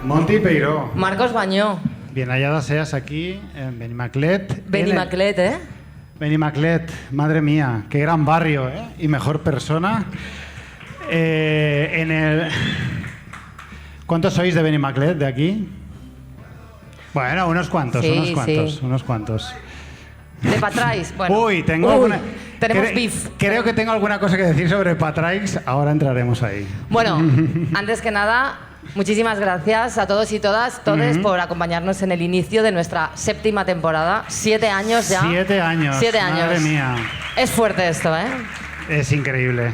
Monty Peiró. Marcos Bañó. Bien hallada seas aquí en Benimaclet. Benimaclet, ¿eh? Benimaclet, madre mía, qué gran barrio, ¿eh? Y mejor persona. ¿Cuántos sois de Benimaclet, de aquí? Bueno, unos cuantos. De Patrais, bueno. Uy, tenemos beef. Creo que tengo alguna cosa que decir sobre Patrais, ahora entraremos ahí. Bueno, antes que nada, muchísimas gracias a todos y todos por acompañarnos en el inicio de nuestra 7ª temporada. 7 años ya. 7 años. 7 años. Madre mía. Es fuerte esto, ¿eh? Es increíble.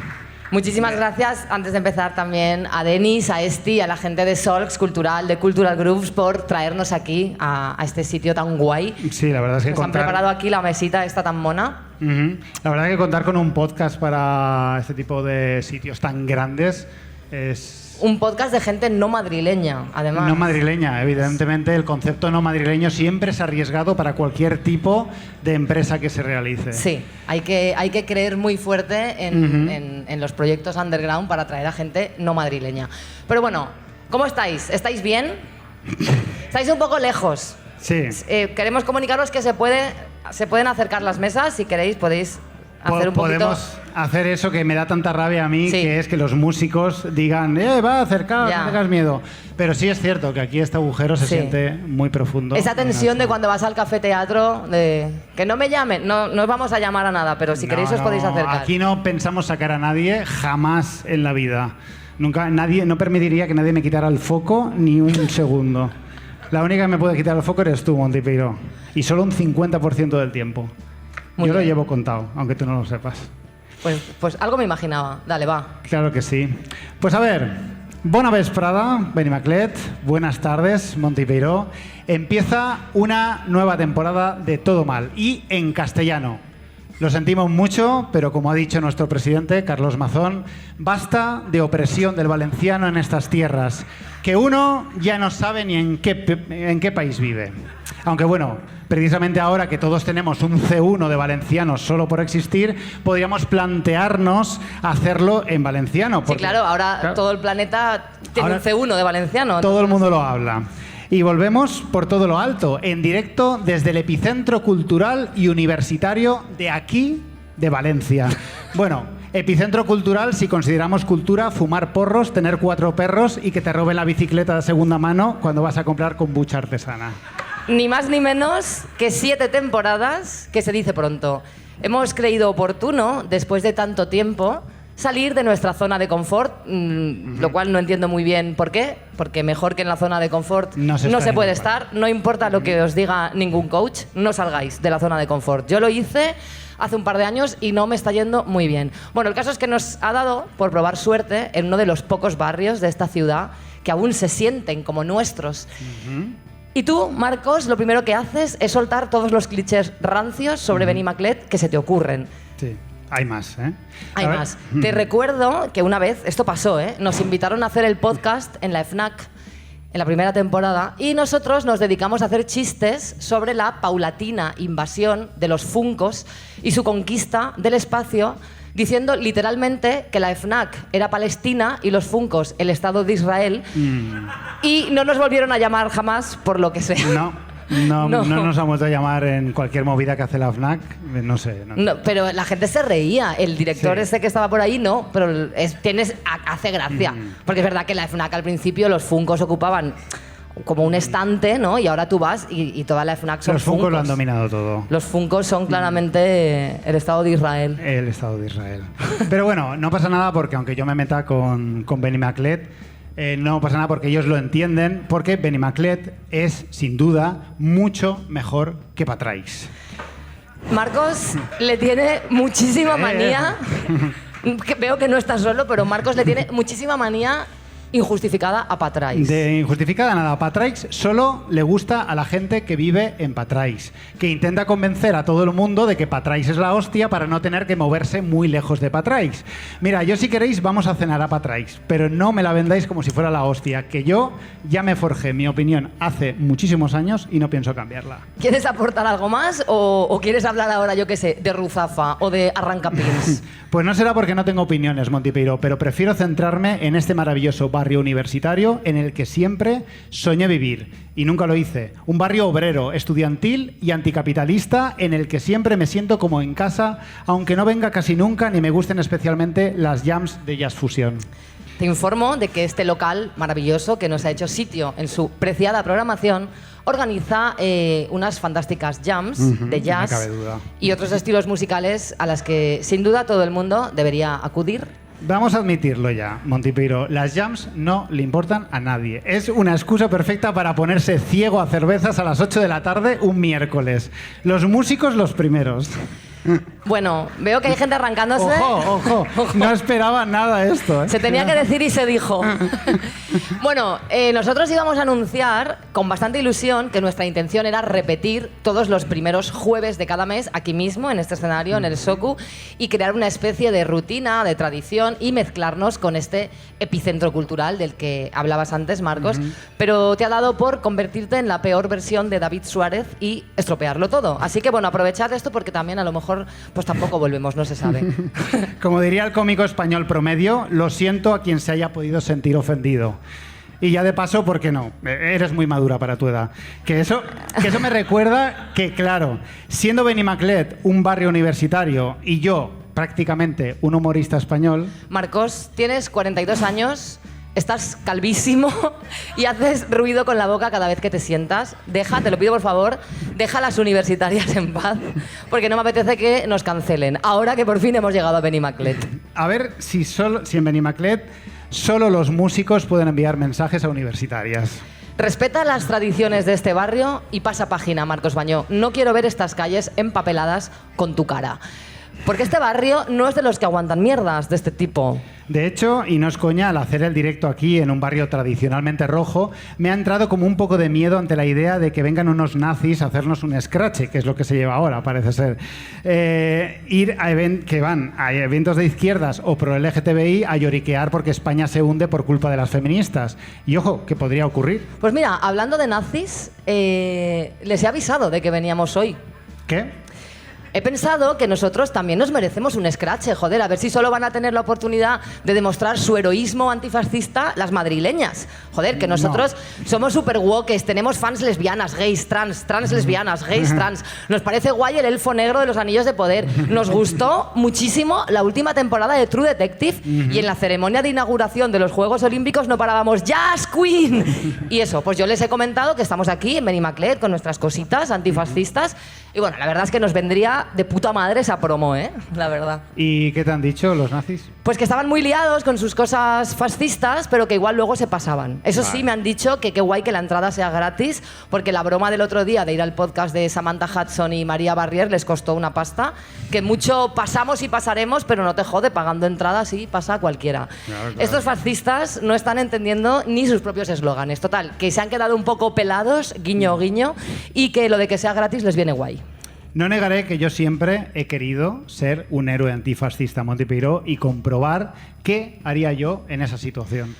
Muchísimas gracias, antes de empezar, también a Denis, a Esti, a la gente de Solx Cultural, de Cultural Grooves, por traernos aquí a este sitio tan guay. Sí, la verdad es que Nos han preparado aquí la mesita esta tan mona. La verdad es que contar con un podcast para este tipo de sitios tan grandes es... Un podcast de gente no madrileña, además. No madrileña, evidentemente el concepto no madrileño siempre es arriesgado para cualquier tipo de empresa que se realice. Sí, hay que creer muy fuerte en los proyectos underground para atraer a gente no madrileña. Pero bueno, ¿cómo estáis? ¿Estáis bien? Estáis un poco lejos. Sí. Queremos comunicaros que se pueden acercar las mesas. Si queréis, podéis hacer un poquito... Podemos hacer eso que me da tanta rabia a mí, que es que los músicos digan, va, acercar, no tengas miedo. Pero sí es cierto que aquí este agujero se siente muy profundo. Esa tensión de cuando vas al café teatro, de que no me llamen, no os vamos a llamar a nada, pero si queréis os podéis acercar. Aquí no pensamos sacar a nadie jamás en la vida. Nunca, no permitiría que nadie me quitara el foco ni un segundo. La única que me puede quitar el foco eres tú, Monty Peiró. Y solo un 50% del tiempo. Yo lo llevo contado, aunque tú no lo sepas. Pues algo me imaginaba. Dale, va. Claro que sí. Pues a ver, bona vesprada, Benimaclet, buenas tardes, Monty Peiró. Empieza una nueva temporada de Todo Mal y en castellano. Lo sentimos mucho, pero como ha dicho nuestro presidente, Carlos Mazón, basta de opresión del valenciano en estas tierras, que uno ya no sabe ni en qué país vive. Aunque bueno, precisamente ahora que todos tenemos un C1 de valenciano solo por existir, podríamos plantearnos hacerlo en valenciano. Porque, sí, claro, ahora todo el planeta tiene un C1 de valenciano. Todo el mundo lo habla. Y volvemos por todo lo alto, en directo desde el epicentro cultural y universitario de aquí, de Valencia. Bueno, epicentro cultural si consideramos cultura fumar porros, tener 4 perros y que te roben la bicicleta de segunda mano cuando vas a comprar kombucha artesana. Ni más ni menos que 7 temporadas, que se dice pronto. Hemos creído oportuno, después de tanto tiempo, salir de nuestra zona de confort, lo cual no entiendo muy bien por qué, porque mejor que en la zona de confort no se puede estar, no importa lo que os diga ningún coach, no salgáis de la zona de confort. Yo lo hice hace un par de años y no me está yendo muy bien. Bueno, el caso es que nos ha dado por probar suerte en uno de los pocos barrios de esta ciudad que aún se sienten como nuestros. Y tú, Marcos, lo primero que haces es soltar todos los clichés rancios sobre Benimaclet que se te ocurren. Sí. Hay más, ¿eh? Hay más. Te recuerdo que una vez, esto pasó, ¿eh? Nos invitaron a hacer el podcast en la FNAC, en la primera temporada, y nosotros nos dedicamos a hacer chistes sobre la paulatina invasión de los Funkos y su conquista del espacio, diciendo literalmente que la FNAC era Palestina y los Funkos el Estado de Israel, y no nos volvieron a llamar jamás por lo que sea. No nos han vuelto a llamar en cualquier movida que hace la FNAC, no sé. No, pero la gente se reía. El director ese que estaba por ahí, no, pero hace gracia. Porque es verdad que la FNAC al principio los Funkos ocupaban como un estante, ¿no? Y ahora tú vas y toda la FNAC son Los Funkos lo han dominado todo. Los Funkos son claramente el Estado de Israel. El Estado de Israel. Pero bueno, no pasa nada porque aunque yo me meta con Benimaclet, no pasa nada porque ellos lo entienden, porque Benimaclet es, sin duda, mucho mejor que Patrais. Marcos le tiene muchísima manía, veo que no está solo, pero Marcos le tiene muchísima manía injustificada a Patrais. De injustificada nada. A Patrais solo le gusta a la gente que vive en Patrais, que intenta convencer a todo el mundo de que Patrais es la hostia para no tener que moverse muy lejos de Patrais. Mira, yo si queréis vamos a cenar a Patrais, pero no me la vendáis como si fuera la hostia, que yo ya me forjé mi opinión hace muchísimos años y no pienso cambiarla. ¿Quieres aportar algo más o quieres hablar ahora, yo qué sé, de Ruzafa o de Arrancapins? Pues no será porque no tengo opiniones, Monty Peiró, pero prefiero centrarme en este maravilloso barrio universitario en el que siempre soñé vivir y nunca lo hice. Un barrio obrero, estudiantil y anticapitalista en el que siempre me siento como en casa, aunque no venga casi nunca ni me gusten especialmente las jams de Jazz Fusión. Te informo de que este local maravilloso, que nos ha hecho sitio en su preciada programación, organiza unas fantásticas jams de jazz no cabe duda. y otros estilos musicales a las que sin duda todo el mundo debería acudir. Vamos a admitirlo ya, Monty Peiro, las jams no le importan a nadie. Es una excusa perfecta para ponerse ciego a cervezas a las 8 de la tarde un miércoles. Los músicos los primeros. Bueno, veo que hay gente arrancándose. Ojo, no esperaba nada esto. Se tenía que decir y se dijo. Bueno, nosotros íbamos a anunciar con bastante ilusión que nuestra intención era repetir todos los primeros jueves de cada mes aquí mismo, en este escenario, en el Soku, y crear una especie de rutina, de tradición y mezclarnos con este epicentro cultural del que hablabas antes, Marcos. Pero te ha dado por convertirte en la peor versión de David Suárez y estropearlo todo. Así que, bueno, aprovechad esto porque también a lo mejor pues tampoco volvemos, no se sabe. Como diría el cómico español promedio, lo siento a quien se haya podido sentir ofendido. Y ya de paso, ¿por qué no? Eres muy madura para tu edad. Que eso me recuerda que, claro, siendo Benimaclet un barrio universitario y yo prácticamente un humorista español... Marcos, tienes 42 años... Estás calvísimo y haces ruido con la boca cada vez que te sientas. Te lo pido por favor, deja a las universitarias en paz, porque no me apetece que nos cancelen, ahora que por fin hemos llegado a Benimaclet. A ver si en Benimaclet solo los músicos pueden enviar mensajes a universitarias. Respeta las tradiciones de este barrio y pasa página, Marcos Bañó. No quiero ver estas calles empapeladas con tu cara. Porque este barrio no es de los que aguantan mierdas de este tipo. De hecho, y no es coña, al hacer el directo aquí en un barrio tradicionalmente rojo, me ha entrado como un poco de miedo ante la idea de que vengan unos nazis a hacernos un scratch, que es lo que se lleva ahora, parece ser. Ir a que van a eventos de izquierdas o pro LGTBI a lloriquear porque España se hunde por culpa de las feministas. Y ojo, ¿qué podría ocurrir? Pues mira, hablando de nazis, les he avisado de que veníamos hoy. ¿Qué? He pensado que nosotros también nos merecemos un scratch, joder, a ver si solo van a tener la oportunidad de demostrar su heroísmo antifascista las madrileñas. Joder, que nosotros somos super woke, tenemos fans lesbianas, gays, trans lesbianas, gays, trans. Nos parece guay el elfo negro de los anillos de poder. Nos gustó muchísimo la última temporada de True Detective y en la ceremonia de inauguración de los Juegos Olímpicos no parábamos ¡Jazz Queen! Y eso, pues yo les he comentado que estamos aquí en Benimaclet con nuestras cositas antifascistas y bueno, la verdad es que nos vendría de puta madre esa promo, la verdad. ¿Y qué te han dicho los nazis? Pues que estaban muy liados con sus cosas fascistas, pero que igual luego se pasaban. Eso sí, me han dicho que qué guay que la entrada sea gratis, porque la broma del otro día de ir al podcast de Samantha Hudson y María Barrier les costó una pasta, que mucho pasamos y pasaremos, pero no te jode, pagando entradas sí pasa a cualquiera. Claro. Estos fascistas no están entendiendo ni sus propios eslóganes. Total, que se han quedado un poco pelados, guiño, guiño, y que lo de que sea gratis les viene guay. No negaré que yo siempre he querido ser un héroe antifascista, Monty Peiro, y comprobar qué haría yo en esa situación.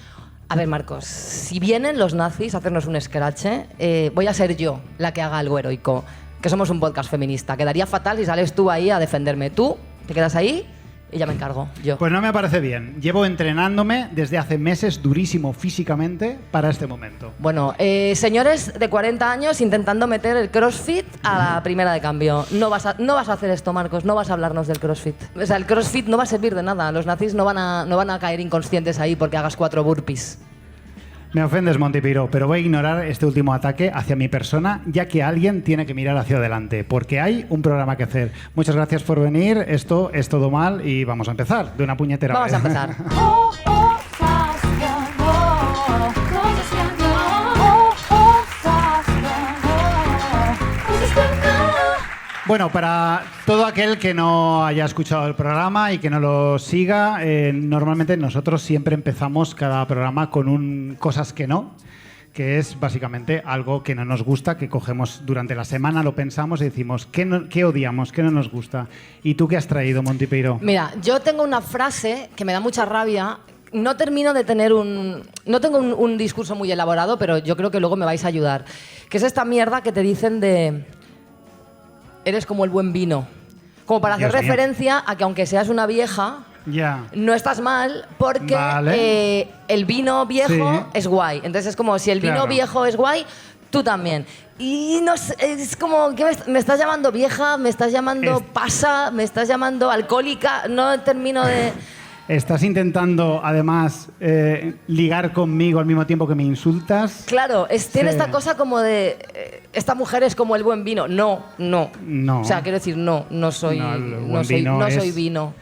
A ver, Marcos, si vienen los nazis a hacernos un scratch, voy a ser yo la que haga algo heroico, que somos un podcast feminista. Quedaría fatal si sales tú ahí a defenderme. Tú te quedas ahí y ya me encargo yo. Pues no me parece bien. Llevo entrenándome desde hace meses durísimo físicamente para este momento. Bueno, señores de 40 años intentando meter el CrossFit a la primera de cambio. No vas a hacer esto, Marcos. No vas a hablarnos del CrossFit. O sea, el CrossFit no va a servir de nada. Los nazis no van a caer inconscientes ahí porque hagas 4 burpees. Me ofendes, Monty Peiro, pero voy a ignorar este último ataque hacia mi persona, ya que alguien tiene que mirar hacia adelante, porque hay un programa que hacer. Muchas gracias por venir, esto es todo mal y vamos a empezar de una puñetera vez. Vamos a empezar. Bueno, para todo aquel que no haya escuchado el programa y que no lo siga, normalmente nosotros siempre empezamos cada programa con un cosas que no, que es básicamente algo que no nos gusta, que cogemos durante la semana, lo pensamos y decimos, ¿qué odiamos? ¿Qué no nos gusta? ¿Y tú qué has traído, Monty Peiro? Mira, yo tengo una frase que me da mucha rabia. No termino de tener no tengo un discurso muy elaborado, pero yo creo que luego me vais a ayudar. Que es esta mierda que te dicen de... Eres como el buen vino. Como para hacer referencia a que aunque seas una vieja, Ya. No estás mal porque el vino viejo es guay. Entonces es como si el vino viejo es guay, tú también. Y no sé, es como que me estás llamando vieja, me estás llamando pasa, me estás llamando alcohólica, no termino de... Estás intentando, además, ligar conmigo al mismo tiempo que me insultas. Claro, tiene esta cosa como de... esta mujer es como el buen vino. No. O sea, quiero decir, no soy vino.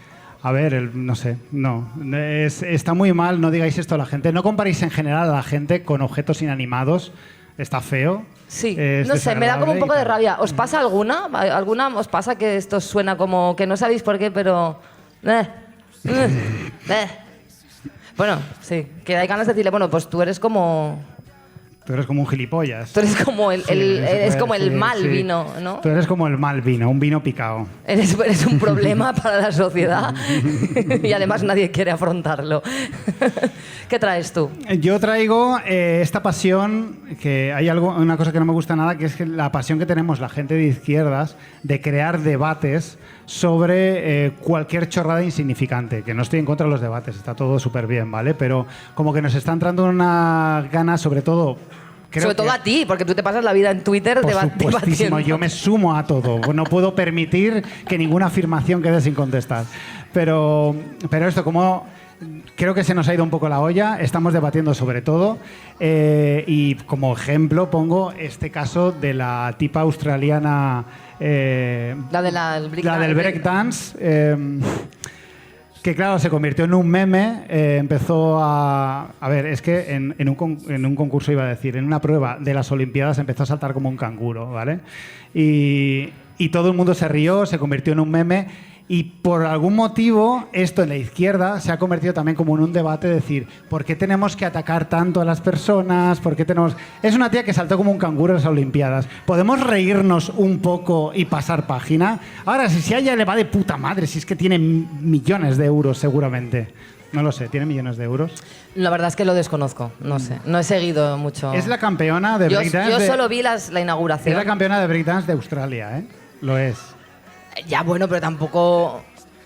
A ver, no sé, no. Está muy mal, no digáis esto a la gente. No comparéis en general a la gente con objetos inanimados. Está feo. Sí, no sé, me da como un poco de rabia. ¿Os pasa alguna? ¿Alguna os pasa que esto suena como que no sabéis por qué, pero... Bueno, sí, que hay ganas de decirle, bueno, pues tú eres como... Tú eres como un gilipollas. Tú eres como el mal vino, ¿no? Tú eres como el mal vino, un vino picado. Eres un problema para la sociedad y además nadie quiere afrontarlo. ¿Qué traes tú? Yo traigo esta pasión, que hay una cosa que no me gusta nada, que es la pasión que tenemos la gente de izquierdas de crear debates sobre cualquier chorrada insignificante, que no estoy en contra de los debates, está todo súper bien, ¿vale? Pero como que nos está entrando una gana, sobre todo a ti, porque tú te pasas la vida en Twitter debatiendo. Yo me sumo a todo. No puedo permitir que ninguna afirmación quede sin contestar. Pero esto, como creo que se nos ha ido un poco la olla, estamos debatiendo sobre todo. Y como ejemplo pongo este caso de la tipa australiana... la del breakdance. Que claro, se convirtió en un meme, empezó a ver, es que en un concurso, iba a decir, en una prueba de las Olimpiadas empezó a saltar como un canguro, ¿vale? Y todo el mundo se rió, se convirtió en un meme, y por algún motivo esto en la izquierda se ha convertido también como en un debate de decir, ¿por qué tenemos que atacar tanto a las personas? ¿Por qué tenemos...? Es una tía que saltó como un canguro en las Olimpiadas. ¿Podemos reírnos un poco y pasar página? Ahora, si a ella le va de puta madre, si es que tiene millones de euros seguramente. No lo sé, ¿tiene millones de euros? La verdad es que lo desconozco, no sé. No he seguido mucho. Es la campeona de breakdance. Yo solo vi la inauguración. Es la campeona de breakdance de Australia, ¿eh? Lo es. Ya, bueno, pero tampoco...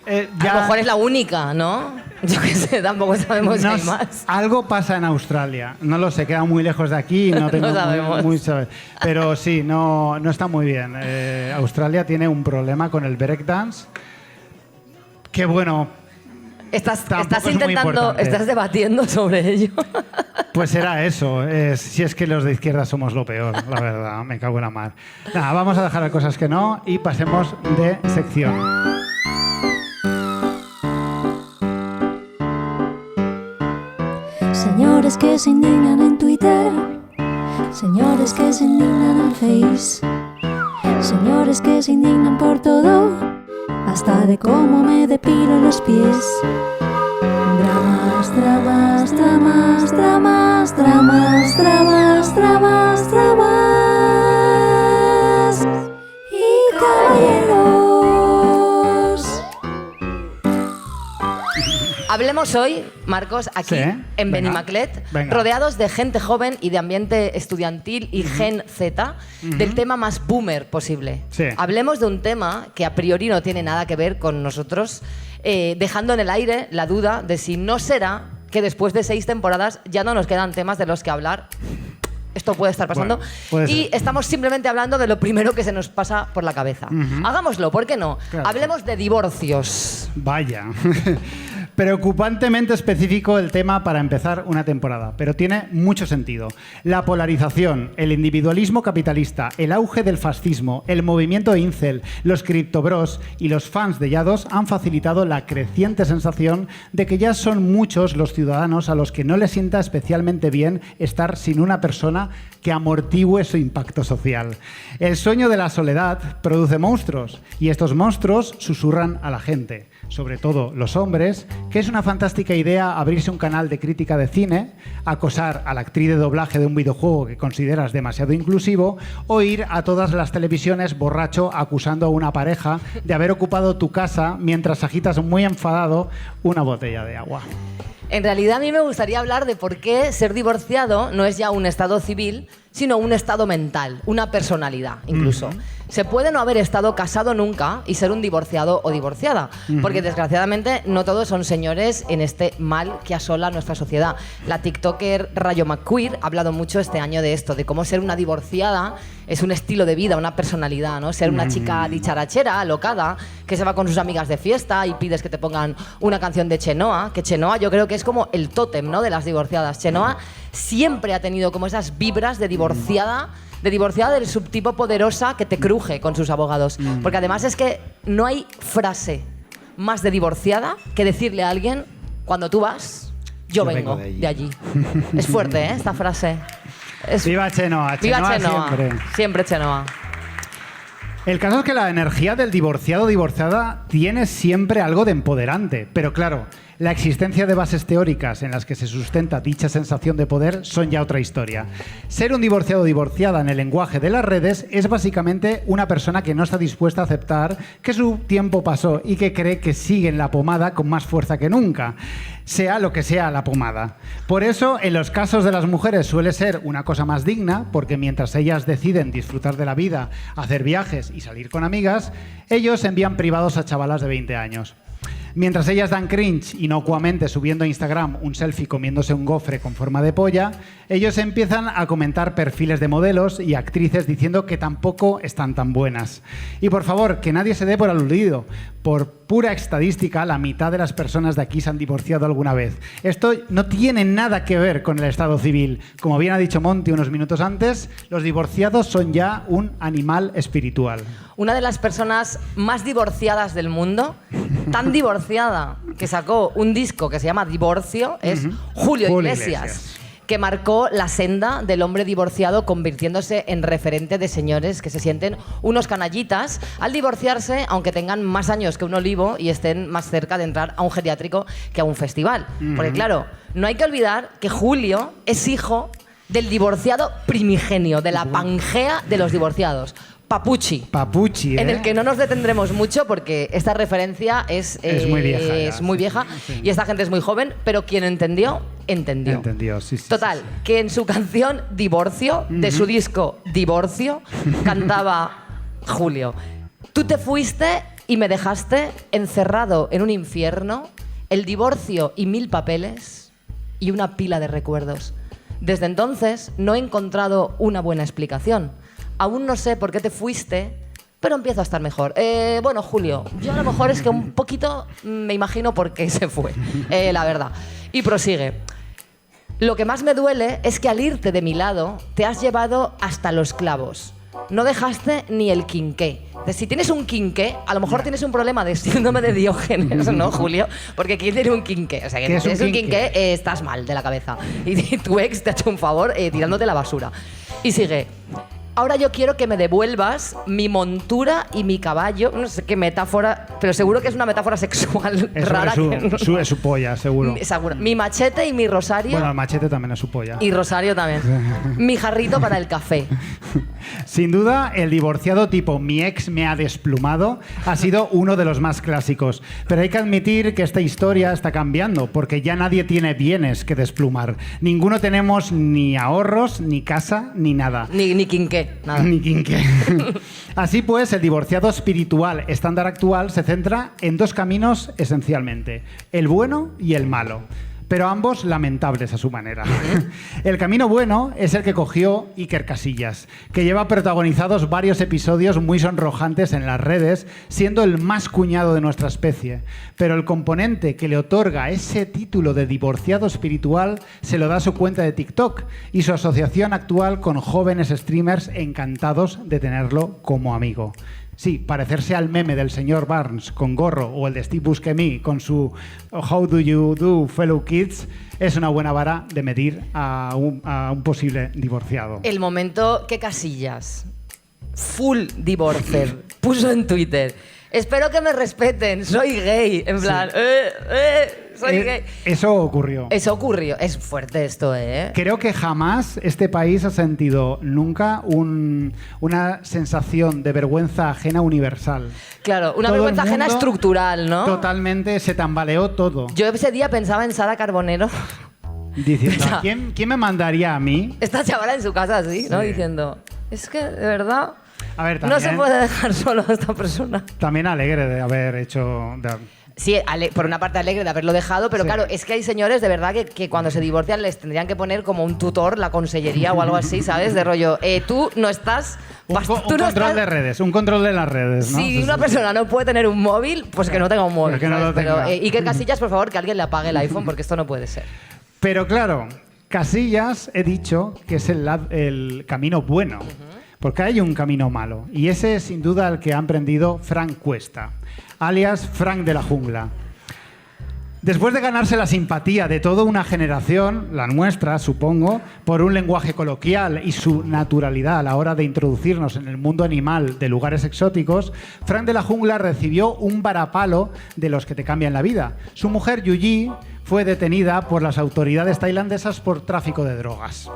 A lo mejor es la única, ¿no? Yo qué sé, tampoco sabemos si hay más. Algo pasa en Australia. No lo sé, queda muy lejos de aquí. No tengo no sabemos. Pero sí, no está muy bien. Australia tiene un problema con el breakdance. Que bueno... Estás debatiendo sobre ello. Pues era eso. Si es que los de izquierda somos lo peor, la verdad. Me cago en la mar. Nada, vamos a dejar las cosas que no y pasemos de sección. Señores que se indignan en Twitter, señores que se indignan en Face, señores que se indignan por todo, hasta de cómo me depilo los pies. Dramas, dramas, dramas, dramas, dramas, dramas, dramas, dramas y caballeros. Hablemos hoy, Marcos, aquí en Benimaclet, rodeados de gente joven y de ambiente estudiantil y Gen Z, del tema más boomer posible. Sí. Hablemos de un tema que a priori no tiene nada que ver con nosotros, dejando en el aire la duda de si no será que después de 6 temporadas ya no nos quedan temas de los que hablar. Esto puede estar pasando. Bueno, puede ser. Y estamos simplemente hablando de lo primero que se nos pasa por la cabeza. Hagámoslo, ¿por qué no? Claro. Hablemos de divorcios. Vaya. Preocupantemente específico el tema para empezar una temporada, pero tiene mucho sentido. La polarización, el individualismo capitalista, el auge del fascismo, el movimiento incel, los criptobros y los fans de Yados han facilitado la creciente sensación de que ya son muchos los ciudadanos a los que no les sienta especialmente bien estar sin una persona que amortigüe su impacto social. El sueño de la soledad produce monstruos y estos monstruos susurran a la gente, sobre todo los hombres, que es una fantástica idea abrirse un canal de crítica de cine, acosar a la actriz de doblaje de un videojuego que consideras demasiado inclusivo o ir a todas las televisiones borracho acusando a una pareja de haber ocupado tu casa mientras agitas muy enfadado una botella de agua. En realidad a mí me gustaría hablar de por qué ser divorciado no es ya un estado civil, sino un estado mental, una personalidad incluso. Se puede no haber estado casado nunca y ser un divorciado o divorciada, porque desgraciadamente no todos son señores en este mal que asola nuestra sociedad. La TikToker Rayo McQueer ha hablado mucho este año de esto, de cómo ser una divorciada es un estilo de vida, una personalidad, ¿no? Ser una chica dicharachera, alocada, que se va con sus amigas de fiesta y pides que te pongan una canción de Chenoa, que Chenoa yo creo que es como el tótem, ¿no?, de las divorciadas. Chenoa siempre ha tenido como esas vibras de divorciada del subtipo poderosa que te cruje con sus abogados. Porque además es que no hay frase más de divorciada que decirle a alguien, cuando tú vas, yo vengo de allí. Es fuerte, ¿eh?, esta frase. Viva Chenoa, Viva Chenoa siempre. Siempre Chenoa. El caso es que la energía del divorciado o divorciada tiene siempre algo de empoderante, pero claro, la existencia de bases teóricas en las que se sustenta dicha sensación de poder son ya otra historia. Ser un divorciado o divorciada en el lenguaje de las redes es básicamente una persona que no está dispuesta a aceptar que su tiempo pasó y que cree que sigue en la pomada con más fuerza que nunca, sea lo que sea la pomada. Por eso, en los casos de las mujeres suele ser una cosa más digna, porque mientras ellas deciden disfrutar de la vida, hacer viajes y salir con amigas, ellos envían privados a chavalas de 20 años. Mientras ellas dan cringe inocuamente subiendo a Instagram un selfie comiéndose un gofre con forma de polla, ellos empiezan a comentar perfiles de modelos y actrices diciendo que tampoco están tan buenas. Y por favor, que nadie se dé por aludido. Por pura estadística, la mitad de las personas de aquí se han divorciado alguna vez. Esto no tiene nada que ver con el estado civil. Como bien ha dicho Monty unos minutos antes, los divorciados son ya un animal espiritual. Una de las personas más divorciadas del mundo, tan divorciada que sacó un disco que se llama Divorcio, es Julio Iglesias, que marcó la senda del hombre divorciado, convirtiéndose en referente de señores que se sienten unos canallitas al divorciarse, aunque tengan más años que un olivo y estén más cerca de entrar a un geriátrico que a un festival. Porque claro, no hay que olvidar que Julio es hijo del divorciado primigenio, de la Pangea de los divorciados. Papuchi. Papuchi, ¿eh? En el que no nos detendremos mucho porque esta referencia es muy vieja. Es muy vieja sí. Y esta gente es muy joven, pero quien entendió, entendió. Entendió, sí. Total, sí. que en su canción Divorcio, de su disco Divorcio, cantaba Julio: tú te fuiste y me dejaste encerrado en un infierno, el divorcio y 1000 papeles y una pila de recuerdos. Desde entonces no he encontrado una buena explicación. Aún no sé por qué te fuiste, pero empiezo a estar mejor. Bueno, Julio, yo a lo mejor es que un poquito me imagino por qué se fue, la verdad. Y prosigue. Lo que más me duele es que al irte de mi lado te has llevado hasta los clavos. No dejaste ni el quinqué. Si tienes un quinqué, a lo mejor tienes un problema de síndrome de Diógenes, ¿no, Julio? Porque ¿quién tiene un quinqué? O sea, que si tienes un quinqué, estás mal de la cabeza. Y tu ex te ha hecho un favor tirándote la basura. Y sigue. Ahora yo quiero que me devuelvas mi montura y mi caballo. No sé qué metáfora, pero seguro que es una metáfora sexual rara. Es su polla, seguro. Seguro. Mi machete y mi rosario. Bueno, el machete también es su polla. Y rosario también. Mi jarrito para el café. Sin duda, el divorciado tipo "mi ex me ha desplumado" ha sido uno de los más clásicos. Pero hay que admitir que esta historia está cambiando, porque ya nadie tiene bienes que desplumar. Ninguno tenemos ni ahorros, ni casa, ni nada. Ni quinqué. Nada. Ni quinqué. Así pues, el divorciado espiritual estándar actual se centra en dos caminos esencialmente: el bueno y el malo, pero ambos lamentables a su manera. El camino bueno es el que cogió Iker Casillas, que lleva protagonizados varios episodios muy sonrojantes en las redes, siendo el más cuñado de nuestra especie. Pero el componente que le otorga ese título de divorciado espiritual se lo da su cuenta de TikTok y su asociación actual con jóvenes streamers encantados de tenerlo como amigo. Sí, parecerse al meme del señor Barnes con gorro o el de Steve Buscemi con su "How do you do, fellow kids" es una buena vara de medir a un posible divorciado. El momento que Casillas, full divorcer, puso en Twitter: espero que me respeten, soy gay. En plan, soy gay. Eso ocurrió. Eso ocurrió. Es fuerte esto, ¿eh? Creo que jamás este país ha sentido nunca una sensación de vergüenza ajena universal. Claro, una Todo vergüenza el ajena mundo estructural, ¿no? Totalmente, se tambaleó todo. Yo ese día pensaba en Sara Carbonero. Diciendo, ¿quién me mandaría a mí? Esta chavala en su casa así, ¿no? Sí. Diciendo, es que, de verdad... A ver, No se puede dejar solo a esta persona. También alegre de haber hecho... Sí, por una parte alegre de haberlo dejado, pero Sí. claro, es que hay señores de verdad que cuando se divorcian les tendrían que poner como un tutor, la consellería o algo así, ¿sabes? De rollo, tú no estás... Un control de redes, un control de las redes, ¿no? Si una persona no puede tener un móvil, pues que no tenga un móvil. Que no lo ¿sabes? Pero, tenga. Iker Casillas, por favor, que alguien le apague el iPhone porque esto no puede ser. Pero claro, Casillas he dicho que es el camino bueno, porque hay un camino malo, y ese es sin duda el que ha emprendido Frank Cuesta, alias Frank de la Jungla. Después de ganarse la simpatía de toda una generación, la nuestra, supongo, por un lenguaje coloquial y su naturalidad a la hora de introducirnos en el mundo animal de lugares exóticos, Frank de la Jungla recibió un varapalo de los que te cambian la vida. Su mujer, Yuyi, fue detenida por las autoridades tailandesas por tráfico de drogas,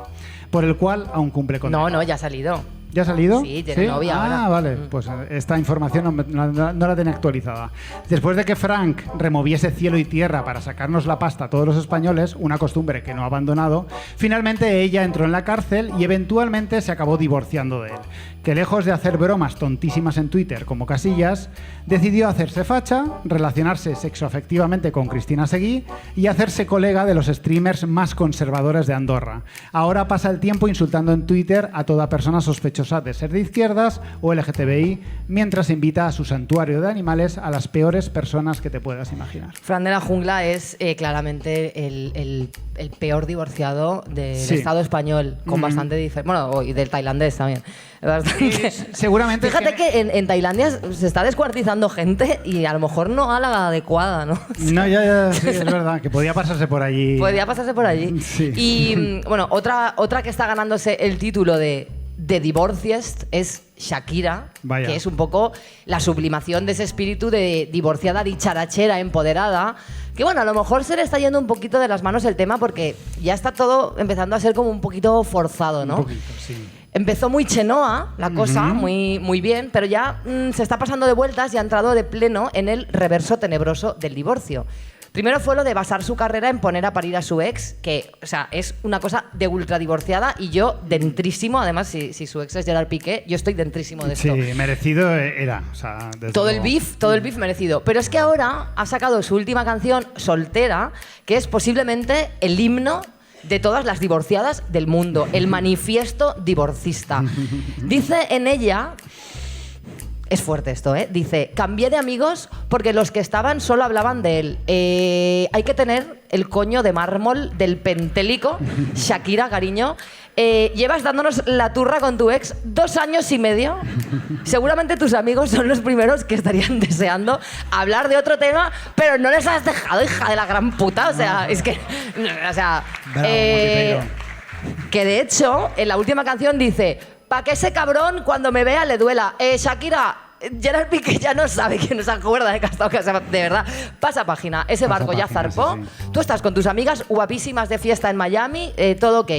por el cual aún cumple condena. No, ya ha salido. ¿Ya ha salido? Sí, tiene novia ahora. Vale, pues esta información no la tenía actualizada. Después de que Frank removiese cielo y tierra para sacarnos la pasta a todos los españoles, una costumbre que no ha abandonado, finalmente ella entró en la cárcel y eventualmente se acabó divorciando de él, que lejos de hacer bromas tontísimas en Twitter como Casillas, decidió hacerse facha, relacionarse sexoafectivamente con Cristina Seguí y hacerse colega de los streamers más conservadores de Andorra. Ahora pasa el tiempo insultando en Twitter a toda persona sospechosa de ser de izquierdas o LGTBI, mientras invita a su santuario de animales a las peores personas que te puedas imaginar. Fran de la Jungla es claramente el peor divorciado del Estado español, con bastante diferencia. Bueno, y del tailandés también. Bastante. Seguramente. Fíjate que en Tailandia se está descuartizando gente y a lo mejor no a la adecuada, ¿no? No, ya, sí, es verdad, que podía pasarse por allí. Podría pasarse por allí. Sí. Y bueno, otra que está ganándose el título de Divorciest es Shakira, Vaya. que es un poco la sublimación de ese espíritu de divorciada, dicharachera, empoderada, que bueno, a lo mejor se le está yendo un poquito de las manos el tema porque ya está todo empezando a ser como un poquito forzado, ¿no? Un poquito, sí. Empezó muy chenoa la cosa, muy bien, pero ya se está pasando de vueltas y ha entrado de pleno en el reverso tenebroso del divorcio. Primero fue lo de basar su carrera en poner a parir a su ex, que, o sea, es una cosa de ultra divorciada y yo dentrísimo, además, si su ex es Gerard Piqué, yo estoy dentrísimo de esto. Sí, merecido era. O sea, Todo el beef merecido. Pero es que ahora ha sacado su última canción, Soltera, que es posiblemente el himno de todas las divorciadas del mundo, el manifiesto divorcista. Dice en ella... Es fuerte esto, ¿eh? Dice, cambié de amigos porque los que estaban solo hablaban de él. Hay que tener el coño de mármol del pentélico. Shakira, cariño. Llevas dándonos la turra con tu ex 2 años y medio. Seguramente tus amigos son los primeros que estarían deseando hablar de otro tema, pero no les has dejado, hija de la gran puta. O sea, es que... O sea... Bravo, que de hecho, en la última canción dice... Pa' que ese cabrón cuando me vea le duela. Shakira, Gerard Piqué ya no sabe quién nos acuerda de que ha estado casado. De verdad, pasa página. Ese barco ya zarpó. Sí. Tú estás con tus amigas guapísimas de fiesta en Miami, todo ok.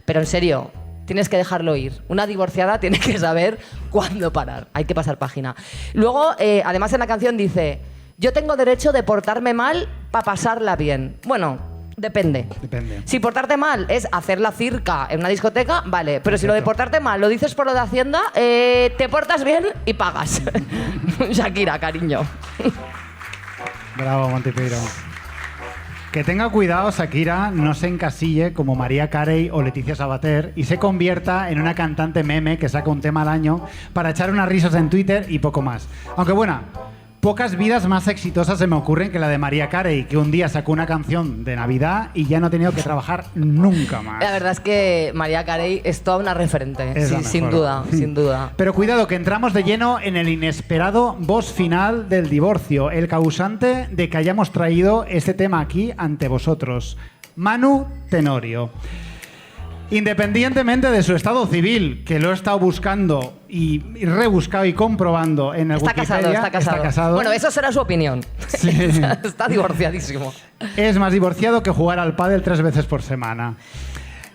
Pero en serio, tienes que dejarlo ir. Una divorciada tiene que saber cuándo parar. Hay que pasar página. Luego, además en la canción dice, yo tengo derecho de portarme mal para pasarla bien. Bueno... Depende. Si portarte mal es hacer la circa en una discoteca, vale. Pero si lo de portarte mal lo dices por lo de Hacienda, te portas bien y pagas. Shakira, cariño. Bravo, Montepeiro. Que tenga cuidado, Shakira no se encasille como María Carey o Leticia Sabater y se convierta en una cantante meme que saca un tema al año para echar unas risas en Twitter y poco más. Aunque bueno... Pocas vidas más exitosas se me ocurren que la de María Carey, que un día sacó una canción de Navidad y ya no ha tenido que trabajar nunca más. La verdad es que María Carey es toda una referente, sí, sin duda, sin duda. Pero cuidado, que entramos de lleno en el inesperado boss final del divorcio, el causante de que hayamos traído este tema aquí ante vosotros. Manu Tenorio. Independientemente de su estado civil, que lo he estado buscando y rebuscado y comprobando en el Wikipedia, está casado. Bueno, eso será su opinión. Sí. Está divorciadísimo. Es más divorciado que jugar al pádel 3 veces por semana.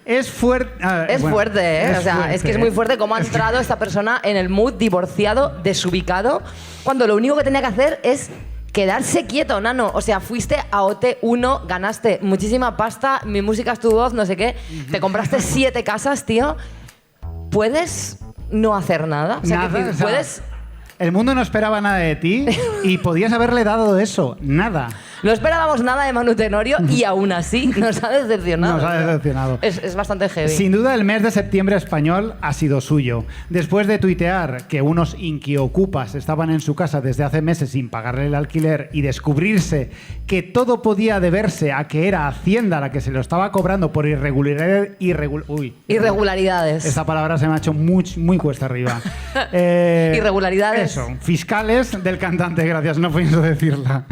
Es fuerte. Fuerte, ¿eh? O sea, es que es muy fuerte cómo ha entrado esta persona en el mood divorciado, desubicado, cuando lo único que tenía que hacer es quedarse quieto, nano. O sea, fuiste a OT1, ganaste muchísima pasta, mi música es tu voz, no sé qué. Te compraste 7 casas, tío. ¿Puedes no hacer nada. O sea, Nada, quiero decir, o sea, puedes... El mundo no esperaba nada de ti y podías haberle dado eso, nada. No esperábamos nada de Manu Tenorio y aún así nos ha decepcionado. Nos ha decepcionado. Es bastante heavy. Sin duda el mes de septiembre español ha sido suyo. Después de tuitear que unos inquiocupas estaban en su casa desde hace meses sin pagarle el alquiler y descubrirse que todo podía deberse a que era Hacienda la que se lo estaba cobrando por Irregularidades. Esta palabra se me ha hecho muy cuesta arriba. Irregularidades. Eso, fiscales del cantante, gracias, no pienso decirla.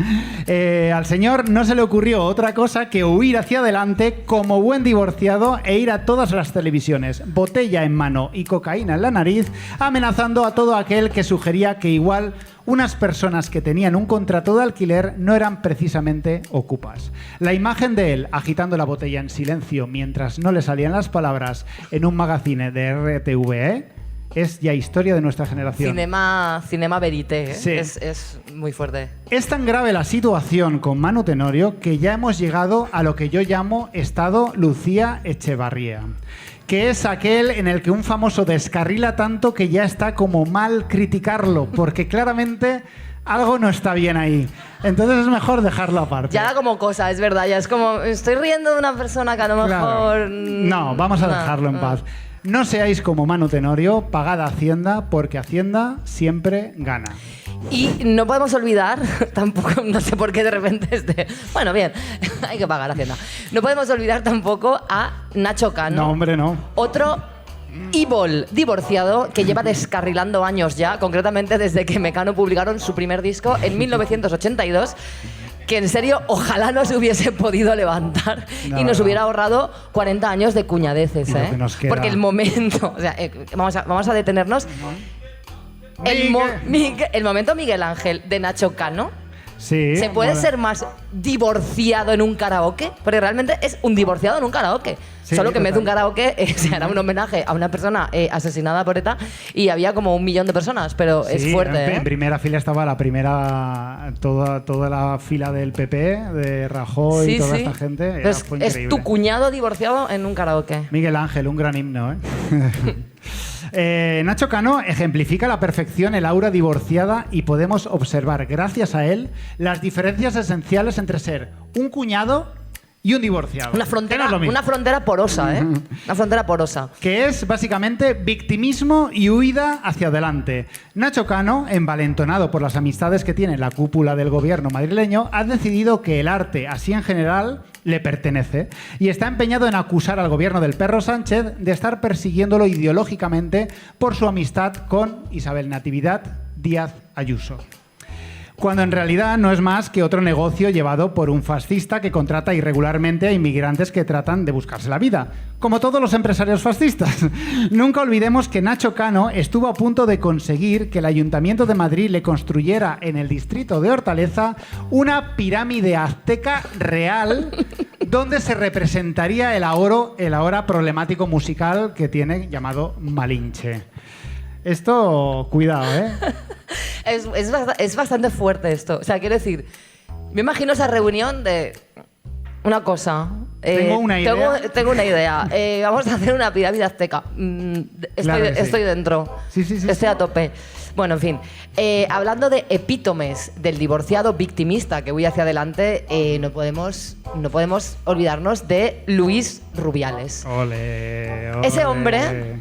Al señor no se le ocurrió otra cosa que huir hacia adelante como buen divorciado e ir a todas las televisiones, botella en mano y cocaína en la nariz, amenazando a todo aquel que sugería que igual unas personas que tenían un contrato de alquiler no eran precisamente ocupas. La imagen de él agitando la botella en silencio mientras no le salían las palabras en un magazine de RTVE es ya historia de nuestra generación. Cinema verité, ¿eh? Sí. Es muy fuerte. Es tan grave la situación con Manu Tenorio que ya hemos llegado a lo que yo llamo estado Lucía Echevarría, que es aquel en el que un famoso descarrila tanto que ya está como mal criticarlo, porque claramente algo no está bien ahí. Entonces es mejor dejarlo aparte. Ya da como cosa, es verdad. Ya es como, estoy riendo de una persona que a lo mejor... No, vamos a dejarlo en paz. No seáis como Manu Tenorio, pagad a Hacienda, porque Hacienda siempre gana. Y no podemos olvidar, tampoco, no sé por qué de repente bueno, bien, hay que pagar Hacienda. No podemos olvidar tampoco a Nacho Cano. No, hombre, no. Otro Evil divorciado que lleva descarrilando años ya, concretamente desde que Mecano publicaron su primer disco en 1982. Que en serio, ojalá no se hubiese podido levantar y nos hubiera ahorrado 40 años de cuñadeces, Y lo que nos queda. Porque el momento, o sea, vamos a detenernos. El momento Miguel Ángel de Nacho Cano. Sí, ¿Se puede bueno. ser más divorciado en un karaoke? Porque realmente es un divorciado en un karaoke. Sí, Solo que en vez de un total. karaoke era un homenaje a una persona asesinada por ETA y había como 1 millón de personas, pero Sí, es fuerte. en primera fila estaba toda la fila del PP, de Rajoy y toda esta gente. Era, Entonces, fue es increíble. tu cuñado divorciado en un karaoke. Miguel Ángel, un gran himno, ¿eh? Nacho Cano ejemplifica a la perfección el aura divorciada y podemos observar, gracias a él, las diferencias esenciales entre ser un cuñado y un divorciado. Una frontera porosa, ¿eh? Una frontera porosa. Que es básicamente victimismo y huida hacia adelante. Nacho Cano, envalentonado por las amistades que tiene en la cúpula del gobierno madrileño, ha decidido que el arte, así en general, le pertenece y está empeñado en acusar al gobierno del perro Sánchez de estar persiguiéndolo ideológicamente por su amistad con Isabel Natividad Díaz Ayuso. Cuando en realidad no es más que otro negocio llevado por un fascista que contrata irregularmente a inmigrantes que tratan de buscarse la vida, como todos los empresarios fascistas. Nunca olvidemos que Nacho Cano estuvo a punto de conseguir que el Ayuntamiento de Madrid le construyera en el distrito de Hortaleza una pirámide azteca real donde se representaría el ahora problemático musical que tiene llamado Malinche. Esto, cuidado, ¿eh? Es bastante fuerte esto. O sea, quiero decir, me imagino esa reunión de una cosa. Tengo una idea. Tengo una idea. Vamos a hacer una pirámide azteca. Claro que sí. Estoy dentro. Sí. Estoy a tope. Bueno, en fin. Hablando de epítomes del divorciado victimista que voy hacia adelante, no podemos olvidarnos de Luis Rubiales. Ole. Ese hombre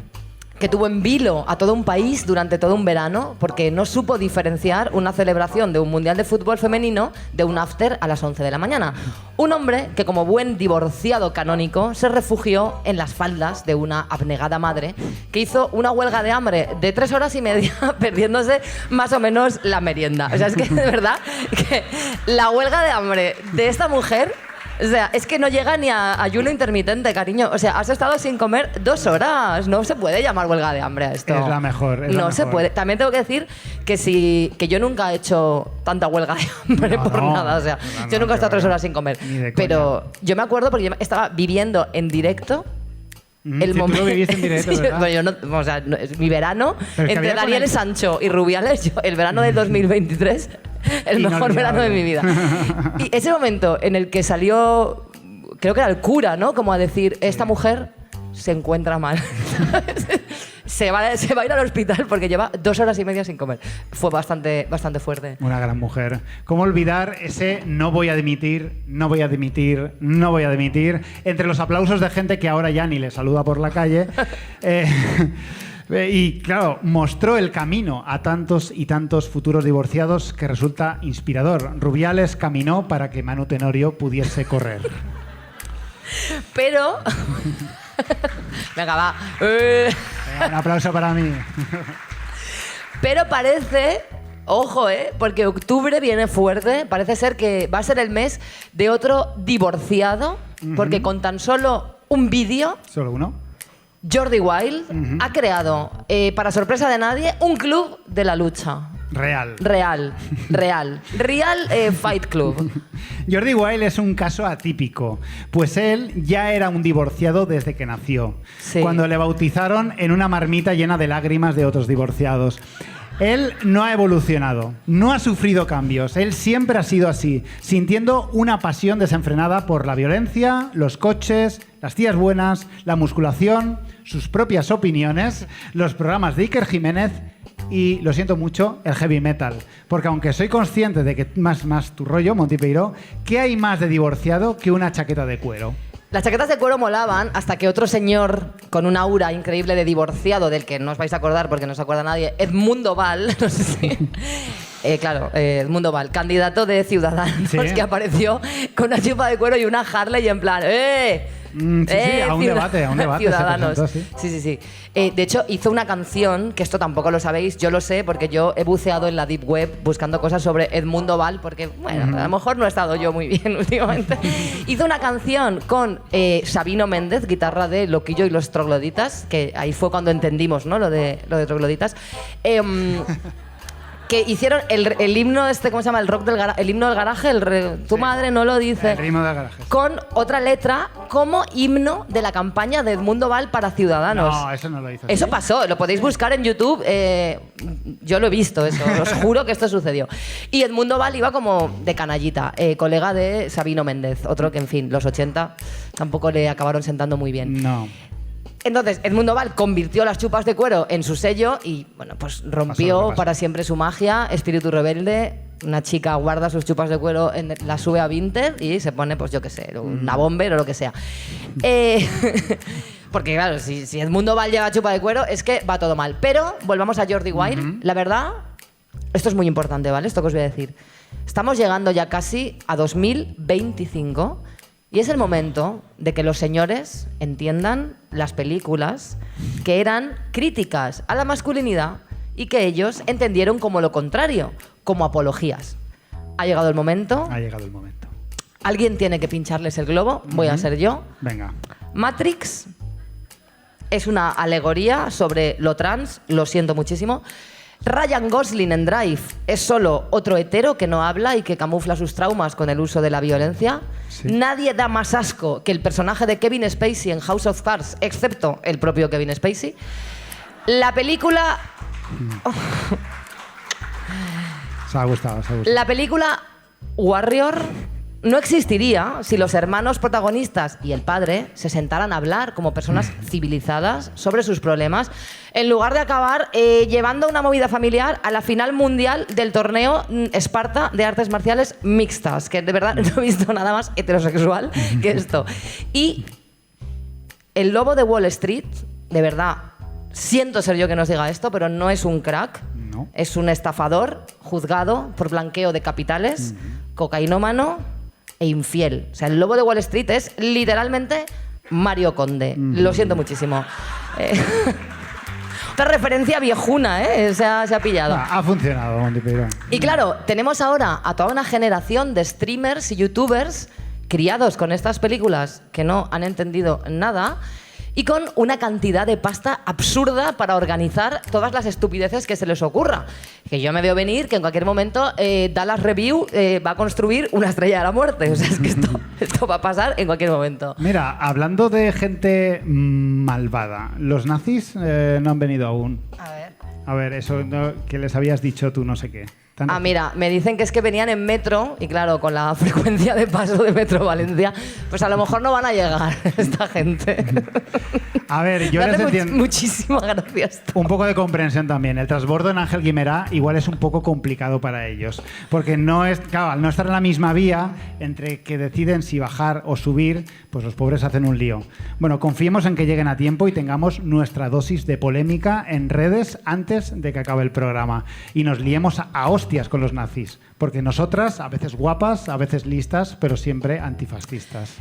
que tuvo en vilo a todo un país durante todo un verano porque no supo diferenciar una celebración de un mundial de fútbol femenino de un after a las 11 de la mañana. Un hombre que, como buen divorciado canónico, se refugió en las faldas de una abnegada madre que hizo una huelga de hambre de 3 horas y media perdiéndose más o menos la merienda. O sea, es que de verdad que la huelga de hambre de esta mujer... O sea, es que no llega ni a ayuno intermitente, cariño. O sea, has estado sin comer 2 horas. No se puede llamar huelga de hambre a esto. Es la mejor. No se puede. También tengo que decir que yo nunca he hecho tanta huelga de hambre por nada. O sea, yo nunca he estado 3 horas sin comer. Pero yo me acuerdo porque yo estaba viviendo en directo. El momento. Tú lo viviste en directo, ¿verdad? Bueno, yo no, o sea, mi verano, entre Daniel Sancho y Rubiales, el verano de 2023, el mejor verano de mi vida. Y ese momento en el que salió, creo que era el cura, ¿no? Como a decir, esta mujer se encuentra mal. se va a ir al hospital porque lleva 2 horas y media sin comer. Fue bastante fuerte. Una gran mujer. ¿Cómo olvidar ese no voy a dimitir, no voy a dimitir, no voy a dimitir? Entre los aplausos de gente que ahora ya ni le saluda por la calle. Y claro, mostró el camino a tantos y tantos futuros divorciados que resulta inspirador. Rubiales caminó para que Manu Tenorio pudiese correr. Pero... Venga, va. Venga, un aplauso para mí. Pero parece, ojo, porque octubre viene fuerte, parece ser que va a ser el mes de otro divorciado, porque con tan solo un vídeo, ¿Solo uno? Jordi Wild ha creado, para sorpresa de nadie, un club de la lucha. Real. Real Fight Club. Jordi Wild es un caso atípico, pues él ya era un divorciado desde que nació, Sí. cuando le bautizaron en una marmita llena de lágrimas de otros divorciados. Él no ha evolucionado, no ha sufrido cambios, él siempre ha sido así, sintiendo una pasión desenfrenada por la violencia, los coches, las tías buenas, la musculación, sus propias opiniones, los programas de Iker Jiménez y, lo siento mucho, el heavy metal. Porque aunque soy consciente de que más tu rollo, Monty Peiró, ¿qué hay más de divorciado que una chaqueta de cuero? Las chaquetas de cuero molaban hasta que otro señor con un aura increíble de divorciado, del que no os vais a acordar porque no se acuerda nadie, Edmundo Val, no sé si... Edmundo Val, candidato de Ciudadanos, Sí. que apareció con una chupa de cuero y una Harley y en plan, Sí, a un debate Ciudadanos. se presentó, sí. Sí. De hecho, hizo una canción, que esto tampoco lo sabéis, yo lo sé porque yo he buceado en la Deep Web buscando cosas sobre Edmundo Val, porque, bueno, a lo mejor no he estado yo muy bien últimamente. Hizo una canción con Sabino Méndez, guitarra de Loquillo y los Trogloditas, que ahí fue cuando entendimos, ¿no? Lo de Trogloditas. Que hicieron el himno ¿cómo se llama? El himno del garaje, tu madre no lo dice. El ritmo del garaje. Con otra letra como himno de la campaña de Edmundo Val para Ciudadanos. No, eso no lo hizo. Eso ¿sí? pasó, lo podéis buscar en YouTube. Yo lo he visto, eso, os juro que esto sucedió. Y Edmundo Val iba como de canallita, colega de Sabino Méndez, otro que, en fin, los 80 tampoco le acabaron sentando muy bien. No. Entonces, Edmundo Val convirtió las chupas de cuero en su sello y, bueno, pues rompió para siempre su magia, espíritu rebelde. Una chica guarda sus chupas de cuero, la sube a Vinted y se pone, pues yo qué sé, una bomber o lo que sea. Porque, claro, si Edmundo Val lleva chupa de cuero, es que va todo mal. Pero volvamos a Jordi Wild. La verdad, esto es muy importante, ¿vale? Esto que os voy a decir. Estamos llegando ya casi a 2025. Y es el momento de que los señores entiendan las películas que eran críticas a la masculinidad y que ellos entendieron como lo contrario, como apologías. Ha llegado el momento. Ha llegado el momento. Alguien tiene que pincharles el globo, voy a ser yo. Venga. Matrix es una alegoría sobre lo trans, lo siento muchísimo. Ryan Gosling en Drive es solo otro hetero que no habla y que camufla sus traumas con el uso de la violencia. Sí. Nadie da más asco que el personaje de Kevin Spacey en House of Cards, excepto el propio Kevin Spacey. La película... Se ha gustado. La película Warrior no existiría si los hermanos protagonistas y el padre se sentaran a hablar como personas civilizadas sobre sus problemas, en lugar de acabar llevando una movida familiar a la final mundial del torneo Esparta de artes marciales mixtas, que de verdad no he visto nada más heterosexual que esto. Y el lobo de Wall Street, de verdad, siento ser yo que nos diga esto, pero no es un crack. No. Es un estafador juzgado por blanqueo de capitales, cocainómano e infiel. O sea, el lobo de Wall Street es literalmente Mario Conde. Lo siento muchísimo. Otra referencia viejuna, se ha pillado. Ha funcionado, Monty Peiró. Y claro, tenemos ahora a toda una generación de streamers y youtubers criados con estas películas que no han entendido nada y con una cantidad de pasta absurda para organizar todas las estupideces que se les ocurra. Que yo me veo venir que en cualquier momento Dallas Review va a construir una estrella de la muerte. O sea, es que esto va a pasar en cualquier momento. Mira, hablando de gente malvada, los nazis no han venido aún. A ver, eso que les habías dicho tú, no sé qué. Mira, me dicen que es que venían en metro y claro, con la frecuencia de paso de Metro Valencia, pues a lo mejor no van a llegar esta gente. A ver, yo Me les hace entiendo. muchísimas gracias. Un poco de comprensión también. El transbordo en Ángel Guimerá igual es un poco complicado para ellos. Porque no es, claro, al no estar en la misma vía, entre que deciden si bajar o subir, pues los pobres hacen un lío. Bueno, confiemos en que lleguen a tiempo y tengamos nuestra dosis de polémica en redes antes de que acabe el programa. Y nos liemos a hostias con los nazis. Porque nosotras, a veces guapas, a veces listas, pero siempre antifascistas.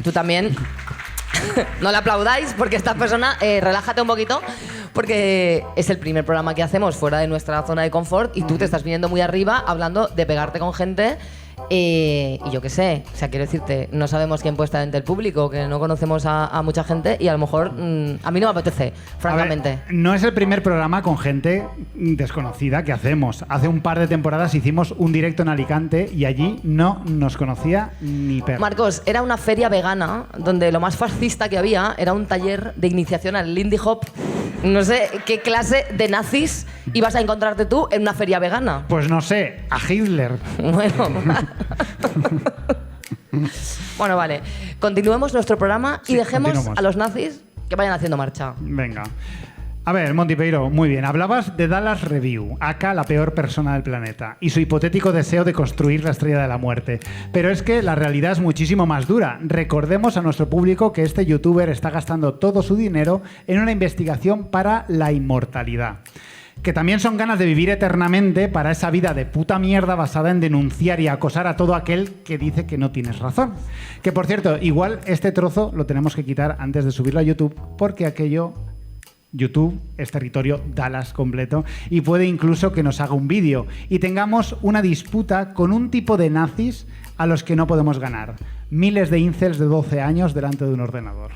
Tú también. No le aplaudáis porque esta persona, relájate un poquito, porque es el primer programa que hacemos fuera de nuestra zona de confort y tú te estás viniendo muy arriba hablando de pegarte con gente. Y yo qué sé, o sea, quiero decirte, no sabemos quién puede estar entre el público, que no conocemos a mucha gente y a lo mejor a mí no me apetece, francamente. A ver, no es el primer programa con gente desconocida que hacemos. Hace un par de temporadas hicimos un directo en Alicante y allí no nos conocía ni perro. Marcos, era una feria vegana donde lo más fascista que había era un taller de iniciación al Lindy Hop. No sé qué clase de nazis ibas a encontrarte tú en una feria vegana. Pues no sé, a Hitler. Bueno. Bueno, vale. Continuemos nuestro programa y Sí, dejemos continuamos. a los nazis que vayan haciendo marcha. Venga. A ver, Monty Peiro, muy bien. Hablabas de Dallas Review, acá la peor persona del planeta, y su hipotético deseo de construir la estrella de la muerte. Pero es que la realidad es muchísimo más dura. Recordemos a nuestro público que este youtuber está gastando todo su dinero en una investigación para la inmortalidad. Que también son ganas de vivir eternamente para esa vida de puta mierda basada en denunciar y acosar a todo aquel que dice que no tienes razón. Que, por cierto, igual este trozo lo tenemos que quitar antes de subirlo a YouTube, porque aquello... YouTube es territorio Dallas completo y puede incluso que nos haga un vídeo y tengamos una disputa con un tipo de nazis a los que no podemos ganar. Miles de incels de 12 años delante de un ordenador.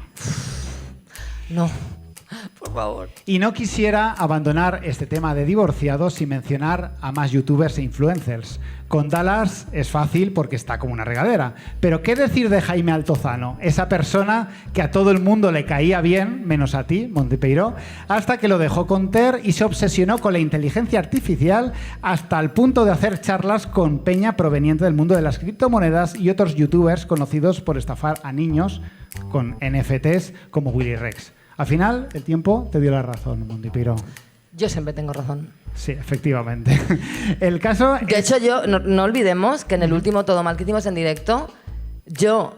No, por favor. Y no quisiera abandonar este tema de divorciados sin mencionar a más youtubers e influencers. Con Dallas es fácil porque está como una regadera. Pero ¿qué decir de Jaime Altozano? Esa persona que a todo el mundo le caía bien, menos a ti, Monty Peiro, hasta que lo dejó con Ter y se obsesionó con la inteligencia artificial hasta el punto de hacer charlas con peña proveniente del mundo de las criptomonedas y otros youtubers conocidos por estafar a niños con NFTs como Willy Rex. Al final, el tiempo te dio la razón, Monty Peiro. Yo siempre tengo razón. Sí, efectivamente. El caso De hecho, no olvidemos que en el último Todo Mal que hicimos en directo, yo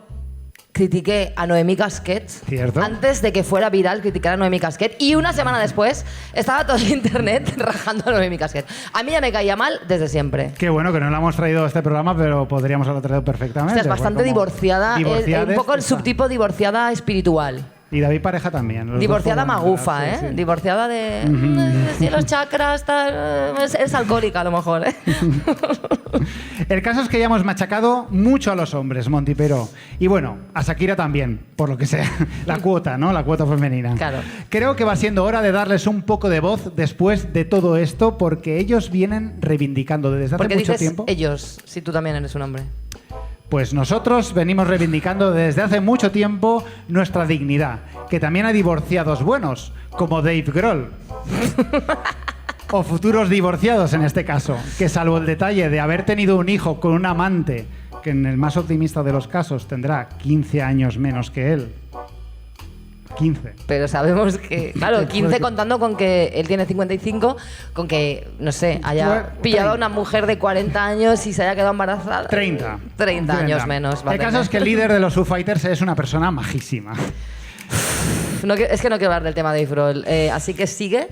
critiqué a Noemí Casquet. ¿Cierto? Antes de que fuera viral criticar a Noemí Casquet. Y una semana después estaba todo el internet rajando a Noemí Casquet. A mí ya me caía mal desde siempre. Qué bueno que no la hemos traído a este programa, pero podríamos haberlo traído perfectamente. Esta es bastante Porque como divorciada, un poco el está. subtipo divorciada espiritual. Y David Pareja también. los Divorciada dos podemos magufa, hablar, ¿eh? sí, sí. Divorciada de... Sí, los chakras, tal... Es alcohólica a lo mejor, ¿eh? El caso es que ya hemos machacado mucho a los hombres, Monty Peiro. Y bueno, a Shakira también, por lo que sea. La cuota, ¿no? La cuota femenina. Claro. Creo que va siendo hora de darles un poco de voz después de todo esto, porque ellos vienen reivindicando desde hace Porque mucho dices tiempo. ellos, si tú también eres un hombre. Pues nosotros venimos reivindicando desde hace mucho tiempo nuestra dignidad, que también hay divorciados buenos, como Dave Grohl. O futuros divorciados en este caso, que salvo el detalle de haber tenido un hijo con un amante, que en el más optimista de los casos tendrá 15 años menos que él. 15. Pero sabemos que, claro, 15 contando con que él tiene 55, con que, no sé, haya pillado a una mujer de 40 años y se haya quedado embarazada. 30. 30 años menos. va a El caso tener. es que el líder de los Foo Fighters es una persona majísima. Es que no quiero hablar del tema de Dave Grohl, así que sigue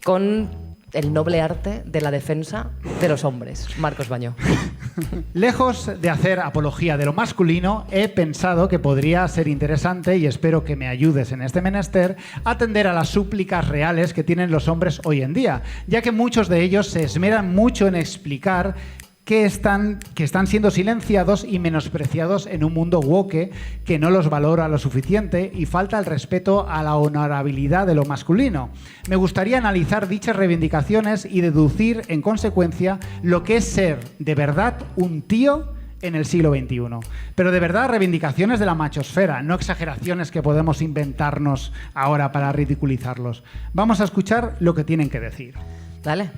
con el noble arte de la defensa de los hombres. Marcos Baño. Lejos de hacer apología de lo masculino, he pensado que podría ser interesante, y espero que me ayudes en este menester, atender a las súplicas reales que tienen los hombres hoy en día, ya que muchos de ellos se esmeran mucho en explicar que están siendo silenciados y menospreciados en un mundo woke que no los valora lo suficiente y falta el respeto a la honorabilidad de lo masculino. Me gustaría analizar dichas reivindicaciones y deducir en consecuencia lo que es ser de verdad un tío en el siglo XXI. Pero de verdad reivindicaciones de la machosfera, no exageraciones que podemos inventarnos ahora para ridiculizarlos. Vamos a escuchar lo que tienen que decir. Dale.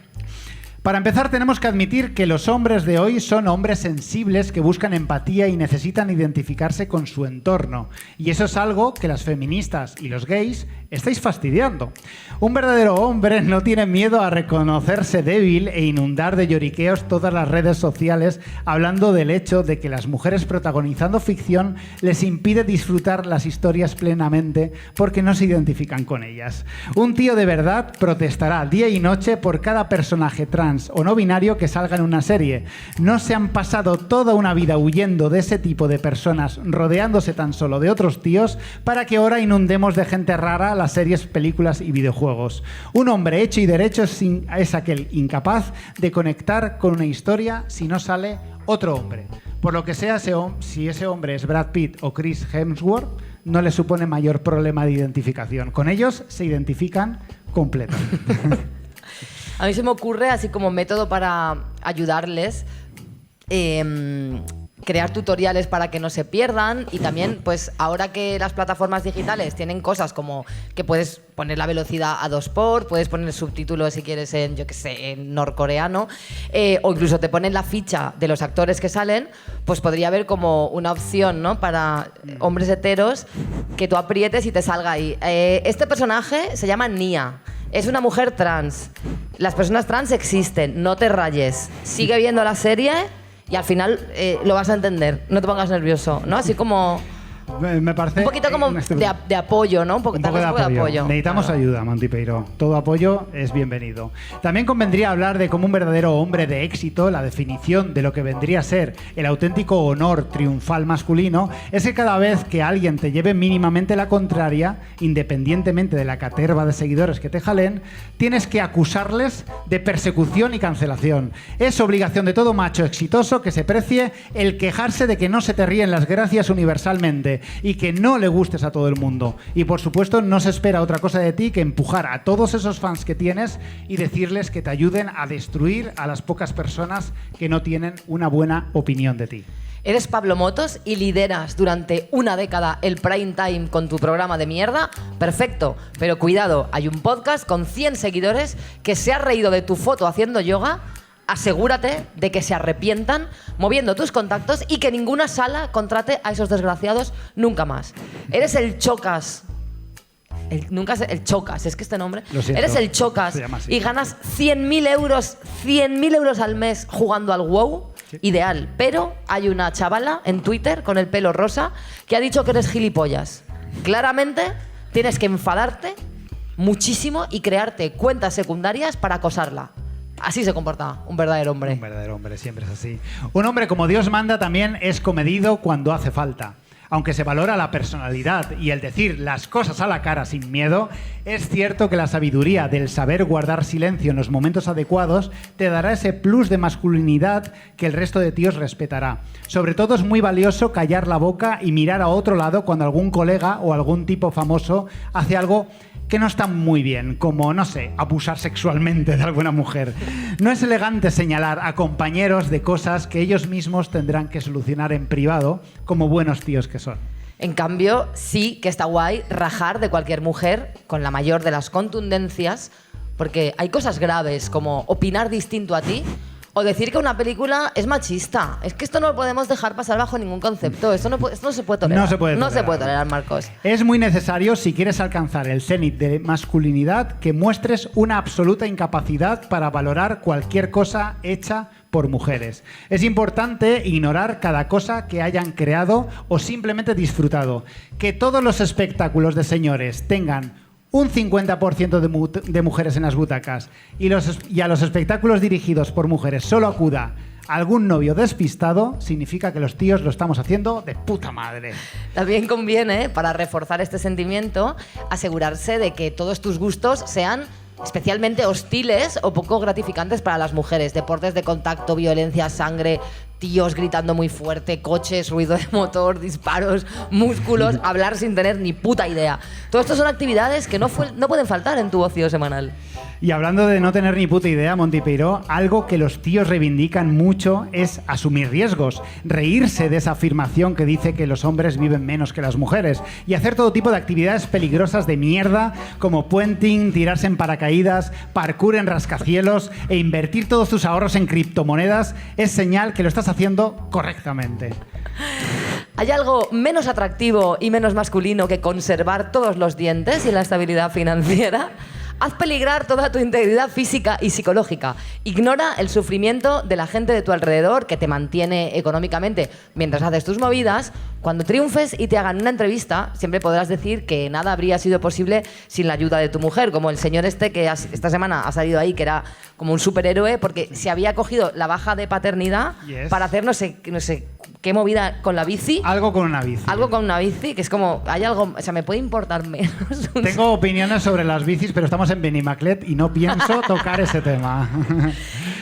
Para empezar, tenemos que admitir que los hombres de hoy son hombres sensibles que buscan empatía y necesitan identificarse con su entorno. Y eso es algo que las feministas y los gays estáis fastidiando. Un verdadero hombre no tiene miedo a reconocerse débil e inundar de lloriqueos todas las redes sociales hablando del hecho de que las mujeres protagonizando ficción les impide disfrutar las historias plenamente porque no se identifican con ellas. Un tío de verdad protestará día y noche por cada personaje trans o no binario que salga en una serie. No se han pasado toda una vida huyendo de ese tipo de personas, rodeándose tan solo de otros tíos, para que ahora inundemos de gente rara las series, películas y videojuegos. Un hombre hecho y derecho es aquel incapaz de conectar con una historia si no sale otro hombre. Por lo que sea, si ese hombre es Brad Pitt o Chris Hemsworth, no le supone mayor problema de identificación. Con ellos se identifican completamente. A mí se me ocurre, así como método para ayudarles, crear tutoriales para que no se pierdan, y también, pues ahora que las plataformas digitales tienen cosas como que puedes poner la velocidad a 2x, puedes poner subtítulos si quieres en, yo qué sé, en norcoreano, o incluso te ponen la ficha de los actores que salen, pues podría haber como una opción, ¿no?, para hombres heteros que tú aprietes y te salga ahí. Este personaje se llama Nia. Es una mujer trans. Las personas trans existen, no te rayes. Sigue viendo la serie y al final lo vas a entender. No te pongas nervioso, ¿no? Así como... Me parece un poquito como de apoyo, ¿no? Un poco de apoyo. Necesitamos ayuda, Monty Peiró. Todo apoyo es bienvenido. También convendría hablar de cómo un verdadero hombre de éxito, la definición de lo que vendría a ser el auténtico honor triunfal masculino, es que cada vez que alguien te lleve mínimamente la contraria, independientemente de la caterva de seguidores que te jalen, tienes que acusarles de persecución y cancelación. Es obligación de todo macho exitoso que se precie el quejarse de que no se te ríen las gracias universalmente y que no le gustes a todo el mundo. Y por supuesto no se espera otra cosa de ti que empujar a todos esos fans que tienes y decirles que te ayuden a destruir a las pocas personas que no tienen una buena opinión de ti. ¿Eres Pablo Motos y lideras durante una década el prime time con tu programa de mierda? Perfecto, pero cuidado, hay un podcast con 100 seguidores que se ha reído de tu foto haciendo yoga. Asegúrate de que se arrepientan moviendo tus contactos y que ninguna sala contrate a esos desgraciados nunca más. Eres el Chocas. El Chocas, es que este nombre. Eres el Chocas y ganas 100.000 euros al mes jugando al WoW. Sí. Ideal. Pero hay una chavala en Twitter con el pelo rosa que ha dicho que eres gilipollas. Claramente tienes que enfadarte muchísimo y crearte cuentas secundarias para acosarla. Así se comporta un verdadero hombre. Un verdadero hombre, siempre es así. Un hombre como Dios manda también es comedido cuando hace falta. Aunque se valora la personalidad y el decir las cosas a la cara sin miedo, es cierto que la sabiduría del saber guardar silencio en los momentos adecuados te dará ese plus de masculinidad que el resto de tíos respetará. Sobre todo es muy valioso callar la boca y mirar a otro lado cuando algún colega o algún tipo famoso hace algo que no está muy bien, como, no sé, abusar sexualmente de alguna mujer. No es elegante señalar a compañeros de cosas que ellos mismos tendrán que solucionar en privado, como buenos tíos que son. En cambio, sí que está guay rajar de cualquier mujer con la mayor de las contundencias, porque hay cosas graves como opinar distinto a ti o decir que una película es machista. Es que esto no lo podemos dejar pasar bajo ningún concepto. Esto no se puede tolerar. No se puede tolerar, Marcos. Es muy necesario, si quieres alcanzar el cenit de masculinidad, que muestres una absoluta incapacidad para valorar cualquier cosa hecha por mujeres. Es importante ignorar cada cosa que hayan creado o simplemente disfrutado. Que todos los espectáculos de señores tengan un 50% de mujeres en las butacas y a los espectáculos dirigidos por mujeres solo acuda algún novio despistado, significa que los tíos lo estamos haciendo de puta madre. También conviene, para reforzar este sentimiento, asegurarse de que todos tus gustos sean especialmente hostiles o poco gratificantes para las mujeres. Deportes de contacto, violencia, sangre, tíos gritando muy fuerte, coches, ruido de motor, disparos, músculos, hablar sin tener ni puta idea. Todo esto son actividades que no pueden faltar en tu ocio semanal. Y hablando de no tener ni puta idea, Monty Peiró, algo que los tíos reivindican mucho es asumir riesgos, reírse de esa afirmación que dice que los hombres viven menos que las mujeres y hacer todo tipo de actividades peligrosas de mierda como puenting, tirarse en paracaídas, parkour en rascacielos e invertir todos tus ahorros en criptomonedas es señal que lo estás haciendo correctamente. ¿Hay algo menos atractivo y menos masculino que conservar todos los dientes y la estabilidad financiera? Haz peligrar toda tu integridad física y psicológica. Ignora el sufrimiento de la gente de tu alrededor que te mantiene económicamente mientras haces tus movidas. Cuando triunfes y te hagan una entrevista, siempre podrás decir que nada habría sido posible sin la ayuda de tu mujer, como el señor este que esta semana ha salido ahí, que era como un superhéroe porque se había cogido la baja de paternidad para hacer no sé qué movida con la bici. Algo con una bici. Algo con una bici, que es como, hay algo, o sea, me puede importar menos. Tengo opiniones sobre las bicis, pero estamos en Benimaclet y no pienso tocar ese tema.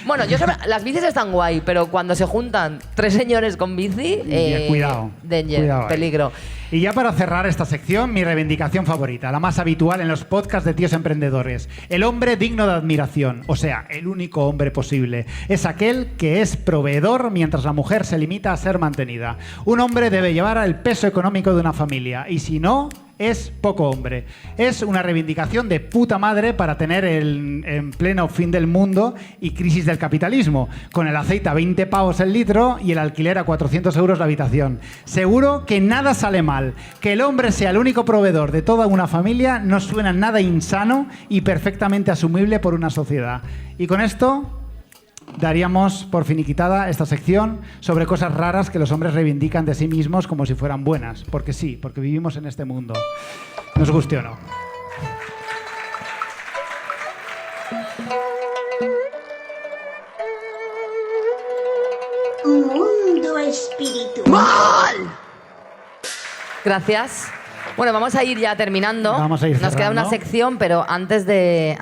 Bueno, las bicis están guay, pero cuando se juntan 3 señores con bici, cuidado. Danger, Cuidado, peligro. Y ya para cerrar esta sección, mi reivindicación favorita, la más habitual en los podcasts de tíos emprendedores. El hombre digno de admiración, o sea, el único hombre posible. Es aquel que es proveedor mientras la mujer se limita a ser mantenida. Un hombre debe llevar el peso económico de una familia y si no, es poco hombre. Es una reivindicación de puta madre para tener en pleno fin del mundo y crisis del capitalismo, con el aceite a 20 pavos el litro y el alquiler a 400 euros la habitación. Seguro que nada sale mal. Que el hombre sea el único proveedor de toda una familia no suena nada insano y perfectamente asumible por una sociedad. Y con esto daríamos por finiquitada esta sección sobre cosas raras que los hombres reivindican de sí mismos como si fueran buenas. Porque sí, porque vivimos en este mundo. Nos guste o no. Mundo espiritual. Gracias. Bueno, vamos a ir ya terminando. Vamos a ir Nos queda cerrando. una sección, pero antes de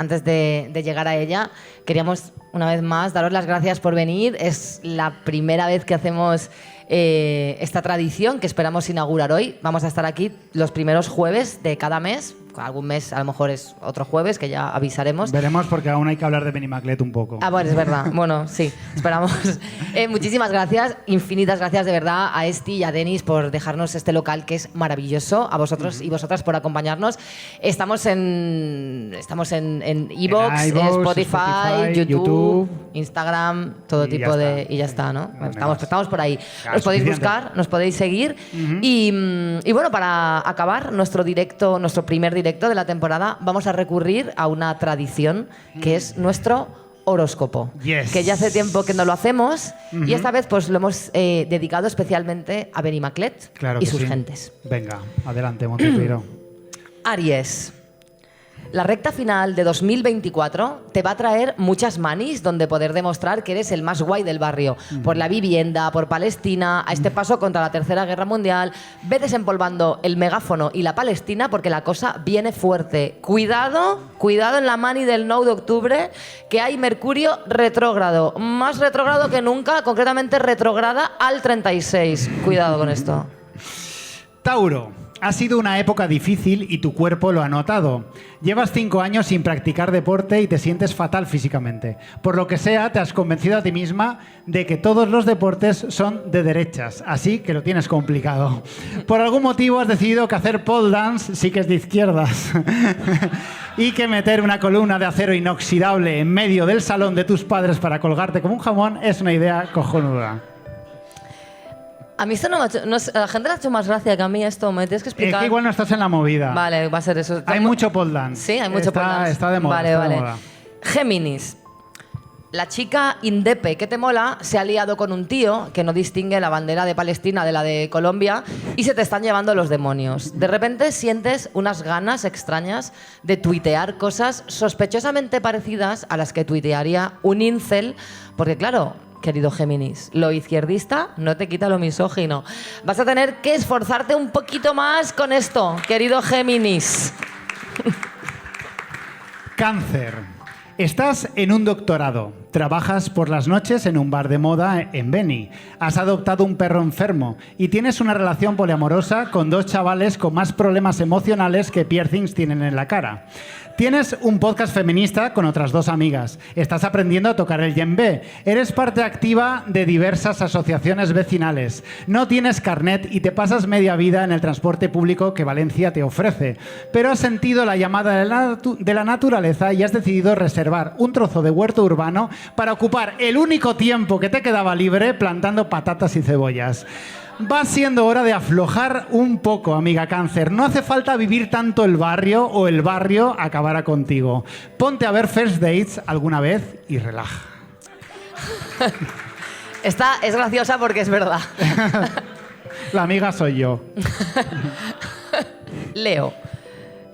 llegar a ella, queríamos una vez más daros las gracias por venir. Es la primera vez que hacemos esta tradición que esperamos inaugurar hoy. Vamos a estar aquí los primeros jueves de cada mes. Algún mes a lo mejor es otro jueves, que ya avisaremos. Veremos porque aún hay que hablar de Benimaclet un poco. Ah, bueno, es verdad. Bueno, sí, esperamos. Muchísimas gracias, infinitas gracias de verdad a Esti y a Denis por dejarnos este local que es maravilloso, a vosotros y vosotras por acompañarnos. Estamos en iVoox, Spotify, YouTube, Instagram, todo Y tipo ya de... está. Y ya está, ¿no? ¿Dónde Estamos por ahí. Claro, Nos podéis suficiente. buscar, nos podéis seguir. Y bueno, para acabar nuestro primer directo de la temporada, vamos a recurrir a una tradición que es nuestro horóscopo. Yes. Que ya hace tiempo que no lo hacemos y esta vez pues lo hemos dedicado especialmente a Benimaclet Claro y que sus sí. gentes. Venga, adelante, Montepeiro. Aries. La recta final de 2024 te va a traer muchas manis donde poder demostrar que eres el más guay del barrio. Por la vivienda, por Palestina, a este paso contra la Tercera Guerra Mundial. Ve desempolvando el megáfono y la Palestina porque la cosa viene fuerte. Cuidado en la mani del 9 de octubre que hay Mercurio retrógrado. Más retrógrado que nunca, concretamente retrograda al 36. Cuidado con esto. Tauro. Ha sido una época difícil y tu cuerpo lo ha notado. Llevas 5 años sin practicar deporte y te sientes fatal físicamente. Por lo que sea, te has convencido a ti misma de que todos los deportes son de derechas, así que lo tienes complicado. Por algún motivo has decidido que hacer pole dance sí que es de izquierdas. Y que meter una columna de acero inoxidable en medio del salón de tus padres para colgarte como un jamón es una idea cojonuda. A mí esto no me ha hecho... a la gente le ha hecho más gracia que a mí esto. Me tienes que Es explicar. que igual no estás en la movida. Vale, va a ser eso. Hay mucho pole dance. Sí, hay mucho pole dance. Está de moda. Vale, está de vale. moda. Géminis. La chica indepe que te mola se ha liado con un tío que no distingue la bandera de Palestina de la de Colombia y se te están llevando los demonios. De repente sientes unas ganas extrañas de tuitear cosas sospechosamente parecidas a las que tuitearía un incel, porque claro, querido Géminis, lo izquierdista no te quita lo misógino. Vas a tener que esforzarte un poquito más con esto, querido Géminis. Cáncer. Estás en un doctorado, trabajas por las noches en un bar de moda en Beni, has adoptado un perro enfermo y tienes una relación poliamorosa con 2 chavales con más problemas emocionales que piercings tienen en la cara. Tienes un podcast feminista con otras 2 amigas. Estás aprendiendo a tocar el djembe. Eres parte activa de diversas asociaciones vecinales. No tienes carnet y te pasas media vida en el transporte público que Valencia te ofrece. Pero has sentido la llamada de la naturaleza y has decidido reservar un trozo de huerto urbano para ocupar el único tiempo que te quedaba libre plantando patatas y cebollas. Va siendo hora de aflojar un poco, amiga cáncer. No hace falta vivir tanto el barrio o el barrio acabará contigo. Ponte a ver First Dates alguna vez y relaja. Esta es graciosa porque es verdad. La amiga soy yo. Leo,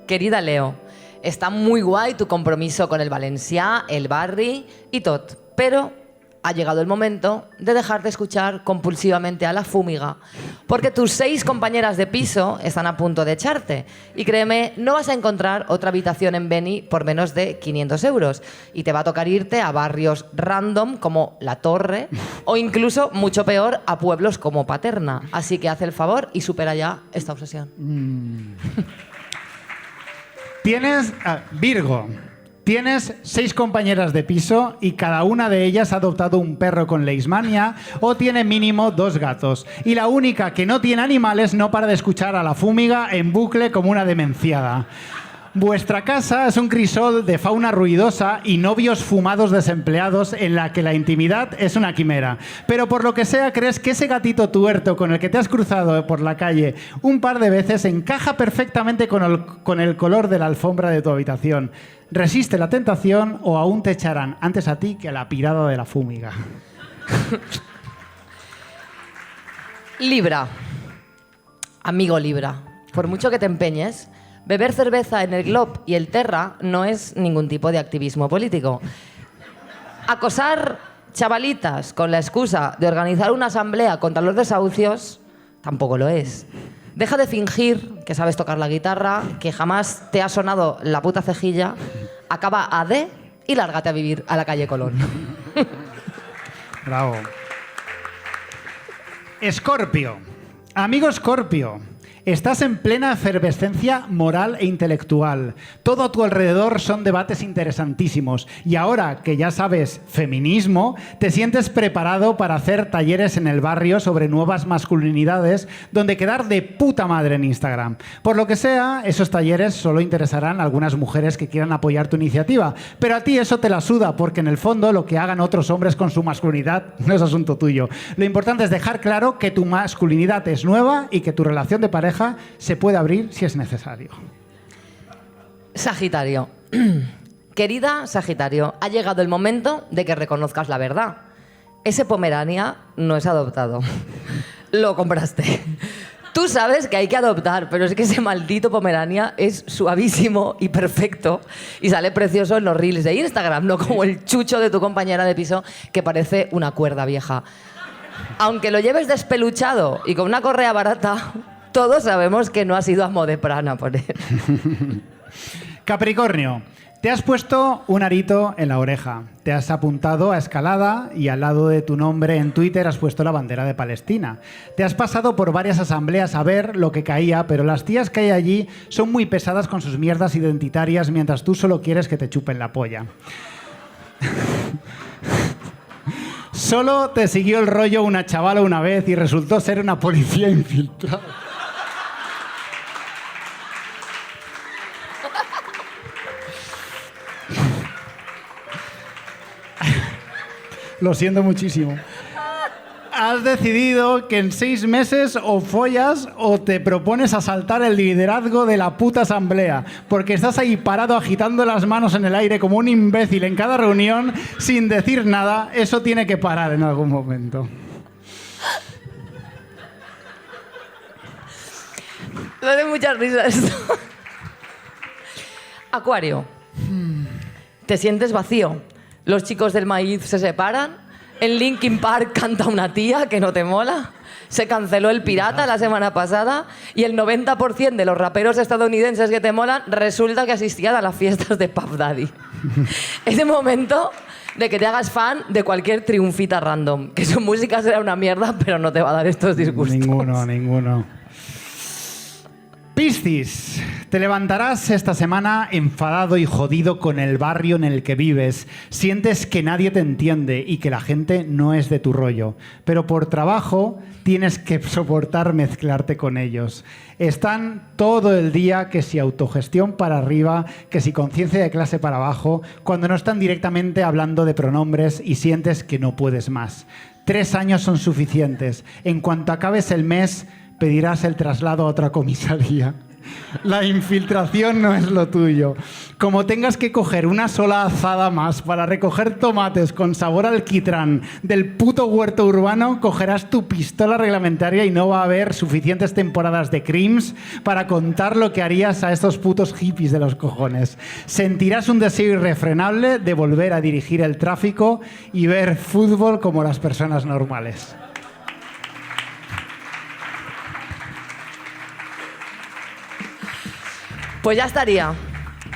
querida Leo, está muy guay tu compromiso con el valencià, el barri y tot, pero ha llegado el momento de dejar de escuchar compulsivamente a la fúmiga, porque tus 6 compañeras de piso están a punto de echarte. Y créeme, no vas a encontrar otra habitación en Beni por menos de 500 euros. Y te va a tocar irte a barrios random como La Torre o incluso, mucho peor, a pueblos como Paterna. Así que haz el favor y supera ya esta obsesión. Tienes... Virgo. Tienes 6 compañeras de piso y cada una de ellas ha adoptado un perro con leishmania o tiene mínimo 2 gatos. Y la única que no tiene animales no para de escuchar a la fúmiga en bucle como una demenciada. Vuestra casa es un crisol de fauna ruidosa y novios fumados desempleados en la que la intimidad es una quimera. Pero por lo que sea, crees que ese gatito tuerto con el que te has cruzado por la calle un par de veces encaja perfectamente con el color de la alfombra de tu habitación. ¿Resiste la tentación o aún te echarán antes a ti que a la pirada de la fúmiga? Libra. Amigo Libra, por mucho que te empeñes, beber cerveza en el Glob y el Terra no es ningún tipo de activismo político. Acosar chavalitas con la excusa de organizar una asamblea contra los desahucios tampoco lo es. Deja de fingir que sabes tocar la guitarra, que jamás te ha sonado la puta cejilla, acaba a D y lárgate a vivir a la calle Colón. Bravo. Escorpio. Amigo Escorpio. Estás en plena efervescencia moral e intelectual. Todo a tu alrededor son debates interesantísimos. Y ahora que ya sabes feminismo, te sientes preparado para hacer talleres en el barrio sobre nuevas masculinidades, donde quedar de puta madre en Instagram. Por lo que sea, esos talleres solo interesarán a algunas mujeres que quieran apoyar tu iniciativa. Pero a ti eso te la suda, porque en el fondo lo que hagan otros hombres con su masculinidad no es asunto tuyo. Lo importante es dejar claro que tu masculinidad es nueva y que tu relación de pareja se puede abrir si es necesario. Sagitario. Querida Sagitario, ha llegado el momento de que reconozcas la verdad. Ese Pomerania no es adoptado. Lo compraste. Tú sabes que hay que adoptar, pero es que ese maldito Pomerania es suavísimo y perfecto y sale precioso en los reels de Instagram, no como el chucho de tu compañera de piso que parece una cuerda vieja. Aunque lo lleves despeluchado y con una correa barata, todos sabemos que no ha sido amo de prana por él. Capricornio, te has puesto un arito en la oreja, te has apuntado a escalada y al lado de tu nombre en Twitter has puesto la bandera de Palestina. Te has pasado por varias asambleas a ver lo que caía, pero las tías que hay allí son muy pesadas con sus mierdas identitarias mientras tú solo quieres que te chupen la polla. Solo te siguió el rollo una chavala una vez y resultó ser una policía infiltrada. Lo siento muchísimo. Has decidido que en 6 meses o follas o te propones asaltar el liderazgo de la puta asamblea, porque estás ahí parado agitando las manos en el aire como un imbécil en cada reunión sin decir nada. Eso tiene que parar en algún momento. Me hace mucha risa esto. Acuario. Te sientes vacío. Los chicos del maíz se separan, En Linkin Park canta una tía que no te mola. Se canceló El Pirata la semana pasada y el 90% de los raperos estadounidenses que te molan resulta que asistían a las fiestas de Puff Daddy. Es el momento de que te hagas fan de cualquier triunfita random, que su música será una mierda, pero no te va a dar estos disgustos. Ninguno. Piscis, te levantarás esta semana enfadado y jodido con el barrio en el que vives. Sientes que nadie te entiende y que la gente no es de tu rollo. Pero por trabajo tienes que soportar mezclarte con ellos. Están todo el día que si autogestión para arriba, que si conciencia de clase para abajo, cuando no están directamente hablando de pronombres y sientes que no puedes más. 3 años son suficientes. En cuanto acabes el mes, pedirás el traslado a otra comisaría. La infiltración no es lo tuyo. Como tengas que coger una sola azada más para recoger tomates con sabor a alquitrán del puto huerto urbano, cogerás tu pistola reglamentaria y no va a haber suficientes temporadas de Crims para contar lo que harías a estos putos hippies de los cojones. Sentirás un deseo irrefrenable de volver a dirigir el tráfico y ver fútbol como las personas normales. Pues ya estaría.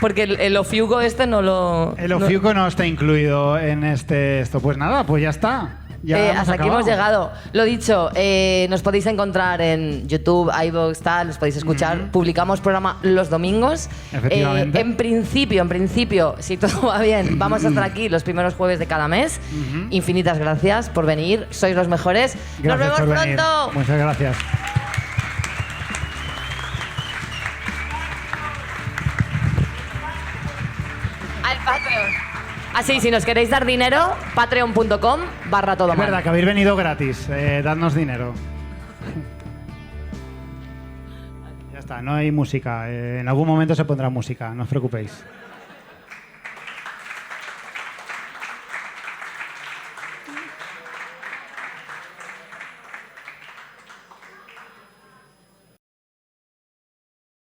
Porque el ofiuco este no lo... El ofiuco no está incluido en esto. Pues nada, pues ya está. Hasta aquí hemos llegado. Lo dicho, nos podéis encontrar en YouTube, iVoox, tal, nos podéis escuchar. Publicamos programa los domingos. Efectivamente. En principio, si todo va bien, vamos a estar aquí los primeros jueves de cada mes. Infinitas gracias por venir. Sois los mejores. Gracias ¡Nos vemos pronto! Muchas gracias. Al Patreon. Así, si nos queréis dar dinero, patreon.com/todo Es mal. verdad que habéis venido gratis. Dadnos dinero. Ya está, no hay música. En algún momento se pondrá música, no os preocupéis.